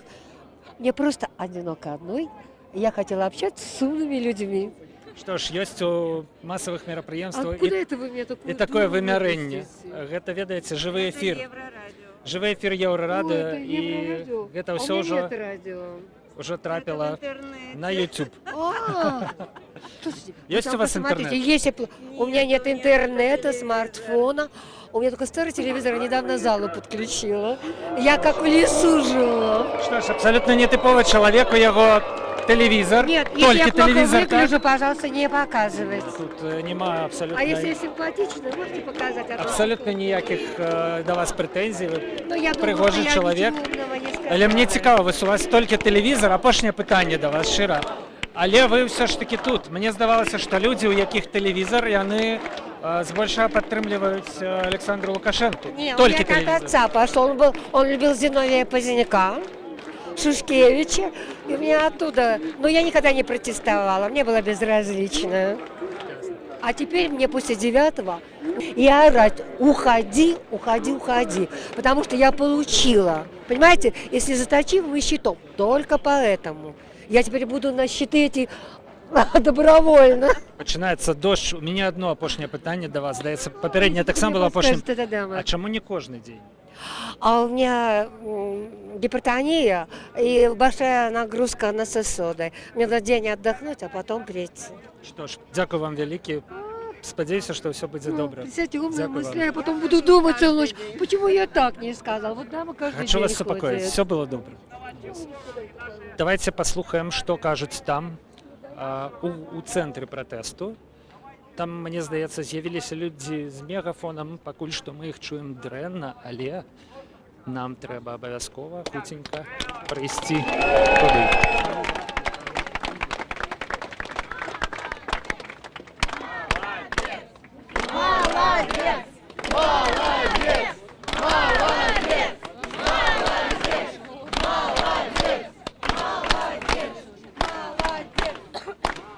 Мне просто одиноко одной. Я хотела общаться с умными людьми. Што ж, ёсць у масавых мерапрыемстваў Откуда это вы мне такую і такое дуру вымярэнне. выпустите? Гэта, ведаеце, жывы эфір. Жывы эфір Ой, Еўрарадыё, это і Еврорадио. гэта А ўсё у меня нет ўжо радио. трапіла на YouTube. Слушайте, Есть ну, у вас посмотрите, интернет? если у меня нет интернета, смартфона, у меня только старый телевизор, я недавно залу подключила. Я как в лесу живу. Што ж, абсалютна нетыповы чалавек, у яго тэлевізор, Нет, если я толькі плохо тэлевізор, выгляжу, пожалуйста, не показывайте. Тут няма абсалютна, А если я симпатична, можете показать? абсалютна ніякіх да вас прэтэнзій. Вы Ну, я думаю, прыгожы я чалавек. ничего умного не сказала. Але мне цікава, вось у вас толькі тэлевізор, апошняе пытанне да вас шчыра. Але вы ўсё ж такі тут. Мне здавалася, што людзі, у якіх тэлевізор, яны збольшага падтрымліваюць Александру Лукашенко. Не, он Толькі мне как тэлевізор. отца пошел. Он любил Зиновия Поздняка, Шушкевича. И у меня оттуда... Но я никогда не протестовала, мне было безразлично. А теперь мне после 9-го и орать: уходи, уходи, уходи. Потому что я получила. Понимаете, если заточивым щитом, только поэтому. Я теперь буду на щиты эти добровольно. Пачынаецца дождж. У мяне одно апошняе пытанне да вас. Здаецца, папярэдняе таксама было апошнім. Скажет эта дама. А чаму не кожны дзень? А у меня гипертония и большая нагрузка на сосуды. Мне надо день отдохнуть, а потом прийти. Што ж, дзякую вам вялікі. Спадзяюся, што ўсё будзе добра. Представьте, умные Дякую мысли, вам. я потом буду думать целую ночь. Почему я так не сказал? Вот дама каждый Хочу день вас супакоіць. ходит. Все было добра. Давайте паслухаем, што кажуць там у цэнтры пратэсту. Там, мне здаецца, з'явіліся людзі з мегафонам. Пакуль што мы іх чуем дрэнна, але нам трэба абавязкова хуценька прыйсці туды.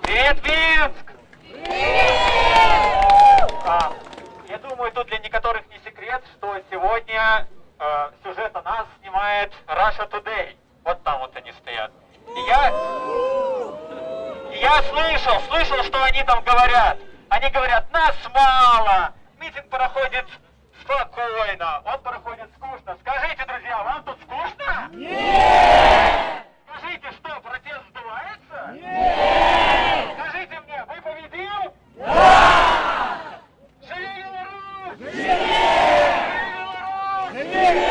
Привет, Минск! Я думаю, тут для некоторых не секрет, что сегодня сюжет о нас снимает Russia Today. Вот там вот они стоят. И я слышал, что они там говорят. Они говорят: нас мало, митинг проходит спокойно, он проходит скучно. Скажите, друзья, вам тут скучно? Нет! Скажите, что, протест сдувается? Нет! Скажите мне, вы победим? Да! Живи Беларусь! Живи! Живи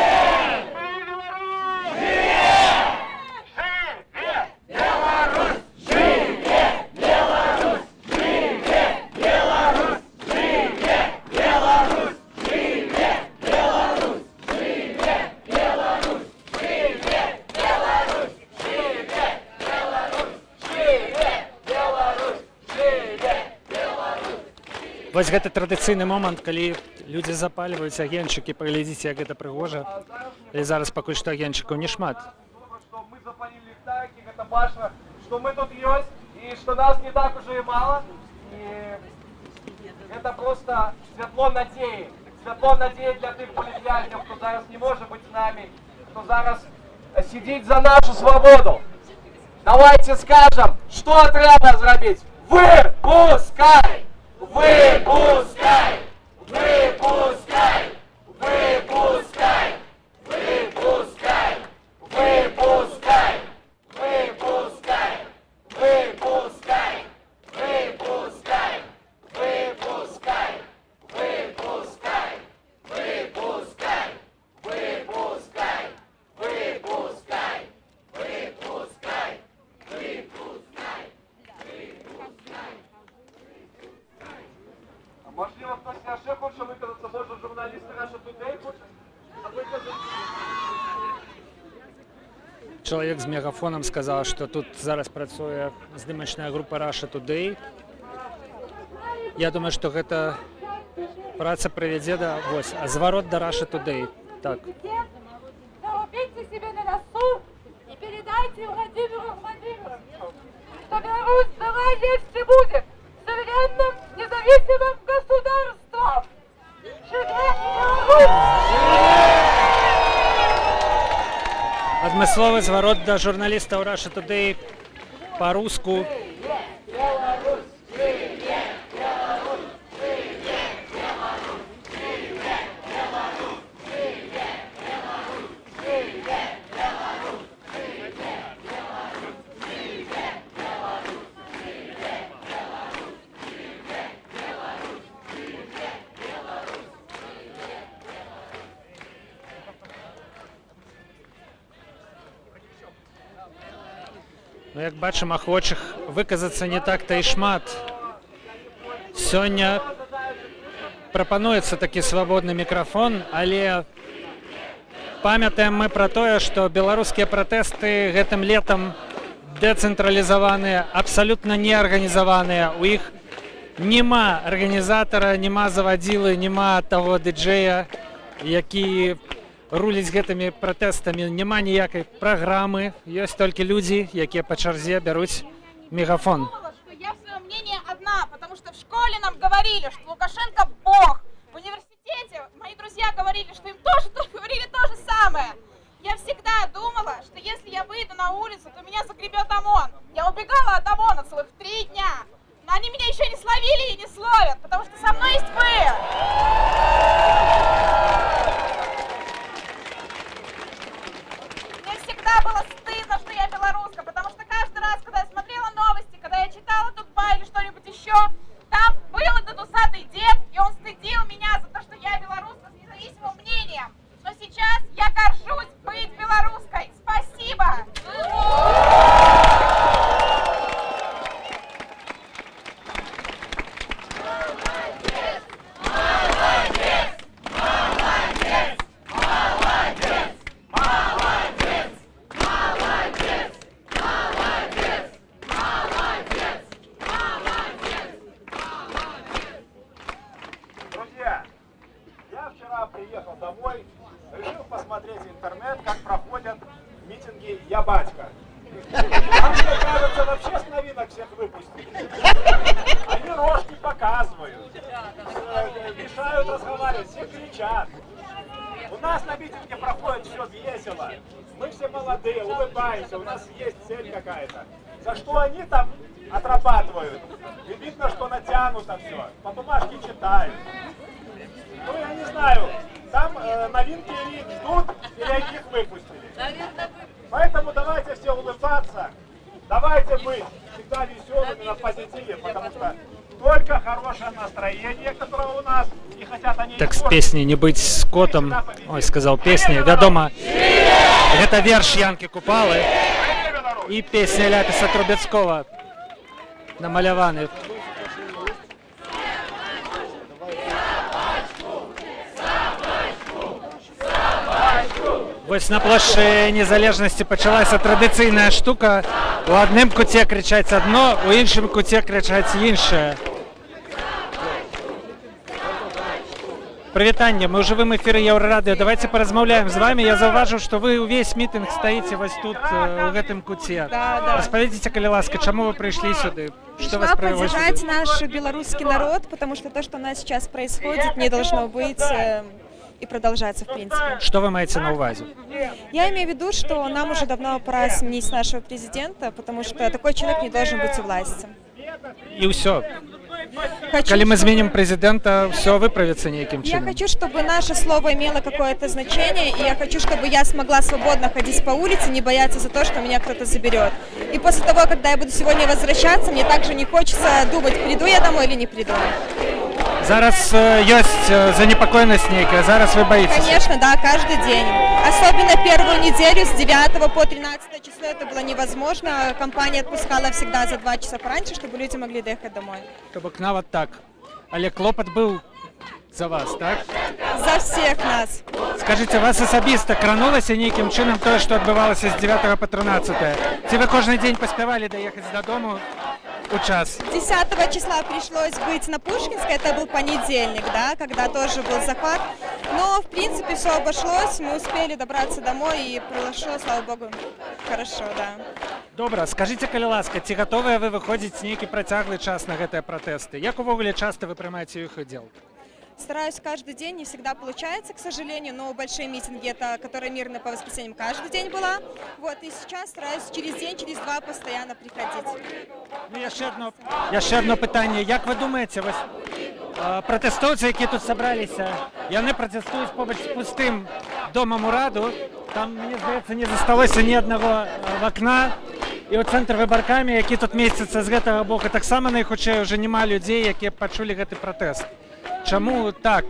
Беларусь! Живи! Живи Беларусь! Живи! Живи Беларусь! Живи Беларусь! Живи Беларусь! Живи Беларусь! Живи Беларусь! Живи Беларусь! Живи Беларусь! Живи Беларусь! Вось гэты традыцыйны момант, калі людзі запальваюць агеньчыкі, паглядзіце, як гэта прыгожа. Але зараз пакуль што агеньчыкаў не шмат. Что мы запалили так, и это важно, что мы тут есть, и что нас не так уже и мало. И это просто світло надії. Світло надії для тих політв'язнів, хто зараз не може бути з нами, хто зараз сидить за нашу свободу. Давайте скажем, что треба зробити. Выпускай! Выпускай! Выпускай! Выпускай! Выпускай! Выпускай! Выпускай! Выпускай! Выпускай! Выпускай! Выпускай! Выпускай! Выпускай! Выпускай! Выпускай! Выпускай! А можливо, хтось ще хоче виказатися, може журналісти Russia Today хочуть виказати? Чалавек з мегафонам сказаў, што тут зараз працуе здымачная група Russia Today. Я думаю, што гэта праца прывядзе да зварот да Russia Today. Так. Зарубите себе на носу и передайте Владимиру Владимировичу, что Беларусь была, есть и будет суверенным, независимым государством. Живе Беларусь! Адмысловы зварот да журналістаў Russia Today па-руску. Ну, як бачым, ахвочых выказацца не так-то і шмат. Сёння прапануецца такі свабодны мікрафон, але памятаем мы пра тое, што беларускія пратэсты гэтым летам дэцэнтралізаваныя, абсалютна неарганізаваныя. У іх Нема арганізатара, нема завадзілы, нема таго дыджэя, які руліць гэтымі пратэстамі, няма ніякай праграмы, ёсць толькі людзі, якія па чарзе бяруць мегафон. Я свое мнение одна, потому что в школе нам говорили, что Лукашенко бог. В университете мои друзья говорили, что им тоже говорили то же самое. Я всегда думала, что если я выйду на улицу, то меня загребет ОМОН. Я убегала от ОМОНа целых 3 дня. Но они меня еще не словили и не словят, потому что со мной есть вы. Мне всегда было стыдно, что я белоруска, потому что каждый раз, когда я смотрела новости, когда я читала Тутба или что-нибудь еще, там был этот усатый дед, и он стыдил меня за то, что я белоруска с независимым мнением. Но сейчас я горжусь быть белорусской. Спасибо! Друзья, я вчера приехал домой, решил посмотреть интернет, как проходят митинги «Я батька». Там, мне кажется, вообще с новинок всех выпустили. Они рожки показывают, мешают разговаривать, все кричат. У нас на митинге проходит все весело. Мы все молодые, улыбаемся, у нас есть цель какая-то. За что они там отрабатывают? И видно, что натянуто все. По бумажке читают. Ну, я не знаю, там новинки их ждут или они их выпустили. Поэтому давайте все улыбаться. Давайте быть всегда веселыми, на позитиве, потому что только хорошее настроение, которое у нас, и хотят они... Так з песні «Не быць скотом», ой, сказал песня, вядома, гэта верш Янкі Купалы і песня Ляпіса Трубецкого намаляваны. Вось на плошчы Незалежнасці пачалася традыцыйная штука. У адным куце крычаць адно, у іншым куце крычаць іншае. Прывітанне, мы ў жывым эфіры Еўрарадыё. Давайте поразмаўляем з вами. Я заўважыў, што вы ўвесь мітынг стаіце вось тут, у гэтым куце. Распавядзіце, калі ласка, чаму вы прыйшлі сюды? Что вас привело сюда? Поддержать наш белорусский народ, потому что то, что у нас сейчас происходит, не должно быть и продолжаться, в принципе. Что вы имеете на увазі? Я имею в виду, что нам уже давно пора сменить нашего президента, потому что такой человек не должен быть у власти. И все. Коли мы изменим президента, все выправится неким чином. Я хочу, чтобы наше слово имело какое-то значение, и я хочу, чтобы я смогла свободно ходить по улице, не бояться за то, что меня кто-то заберет. И после того, когда я буду сегодня возвращаться, мне также не хочется думать, приду я домой или не приду. Зараз есть занепокоенность некая, зараз вы боитесь? Конечно, да, каждый день. Особенно первую неделю с 9 по 13 число это было невозможно. Компания отпускала всегда за 2 часа пораньше, чтобы люди могли доехать домой. То бок нават так. Але клопат был за вас, так? За всех нас. Скажите, вас асабіста кранулася нейкім чынам тое, што адбывалася з 9 по 13? Ці вы кожны дзень паспявалі даехаць дадому у час? 10 числа пришлось быть на Пушкинской, это был понедельник, да, когда тоже был захват. Но, в принципе, все обошлось, мы успели добраться домой и прошло, слава богу, хорошо, да. Добра, скажите, калі ласка, ці гатовыя вы выходзіць нейкі працяглы час на гэтыя пратэсты? Як увогуле часта вы прымаеце іх удзел? Стараюсь каждый день, не всегда получается, к сожалению, но большие митинги, это, которые мирные по воскресеньям, каждый день была. Вот, и сейчас стараюсь через день, через два постоянно приходить. Ну, яшчэ одно пытанне. Як вы думаеце, вось пратэстоўцы, якія тут сабраліся, яны пратэстуюць побач з пустым домам ураду, там, мне здаецца, не засталося ні аднаго вакна, і ў цэнтр выбаркамі, які тут месяцца з гэтага боку, таксама найхутчэй уже няма людзей, якія пачулі гэты пратэст. Чему так?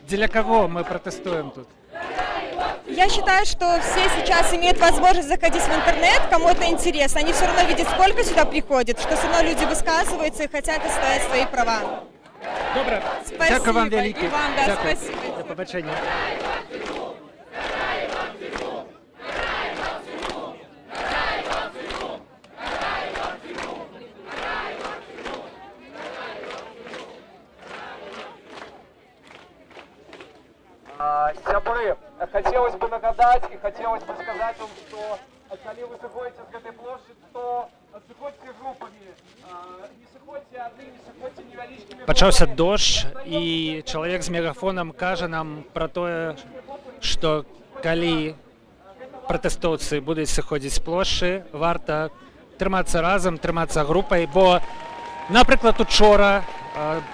Для кого мы протестуем тут? Я считаю, что все сейчас имеют возможность заходить в интернет, кому это интересно. Они все равно видят, сколько сюда приходит, что все равно люди высказываются и хотят отстоять свои права. Добре. Спасибо. Дякую вам велике. И вам, да, Дякую. спасибо. До побачення. Сябры, хотелось бы нагадать и хотелось бы сказать вам, что когда вы сыходите с этой площади, то сыходите группами, не сыходите одни, не сыходите невеличкими. Пачаўся дождж, і чалавек з мегафонам кажа нам пра тое, што калі пратэстоўцы будуць сыходзіць з плошчы, варта трымацца разам, трымацца групай, бо, напрыклад, учора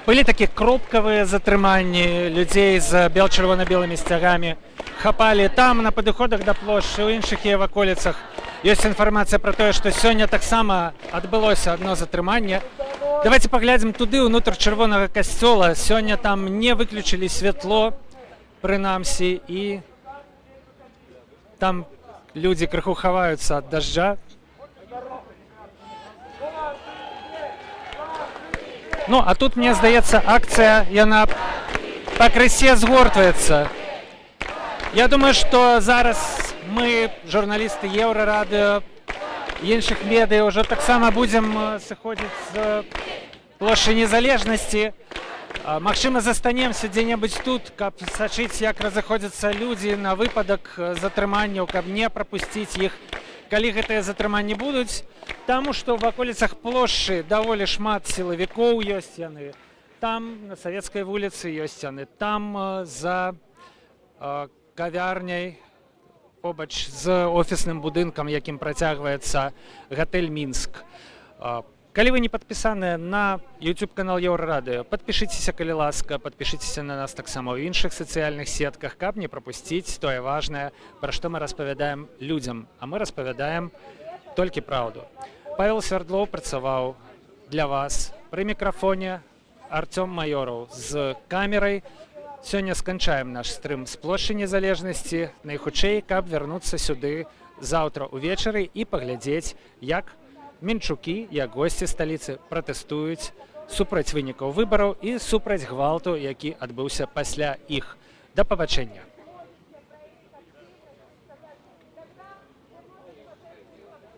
былі такія кропкавыя затрыманні людзей з чырвона-белымі сцягамі, хапалі там на падыходах да плошчы, у іншых яе ваколіцах. Ёсць інфармацыя пра тое, што сёння таксама адбылося адно затрыманне. Давайте паглядзім туды, ўнутр чырвонага касцёла. Сёння там не выключылі святло, прынамсі, і там людзі крыху хаваюцца ад дажджа. Ну, а тут, мне здаецца, акцыя, яна пакрысе згортваецца. Я думаю, што зараз мы, журналісты Еўрарадыё, іншых медыя, ўжо таксама будзем сыходзіць з плошчы Незалежнасці. Магчыма, застанемся дзе-небудзь тут, каб сачыць, як разыходзяцца людзі на выпадак затрыманняў, каб не прапусціць іх, калі гэтыя затрыманні будуць. Таму што ў ваколіцах плошчы даволі шмат сілавікоў ёсць яны. Там на Савецкай вуліцы ёсць яны. Там за кавярняй, побач з офісным будынкам, якім працягваецца гатэль Мінск. Калі вы не падпісаныя на YouTube-канал Еўрарадыё, падпішыцеся, калі ласка, падпішыцеся на нас таксама ў іншых сацыяльных сетках, каб не прапусціць тое важнае, пра што мы распавядаем людзям, а мы распавядаем толькі праўду. Павел Свярдлоў працаваў для вас. Пры мікрафоне Артём Майораў з камерай. Сёння сканчаем наш стрым з плошчы Незалежнасці, найхутчэй, каб вярнуцца сюды заўтра ўвечары і паглядзець, як мінчукі, як госці сталіцы пратэстуюць супраць вынікаў выбараў і супраць гвалту, які адбыўся пасля іх. Да пабачэння.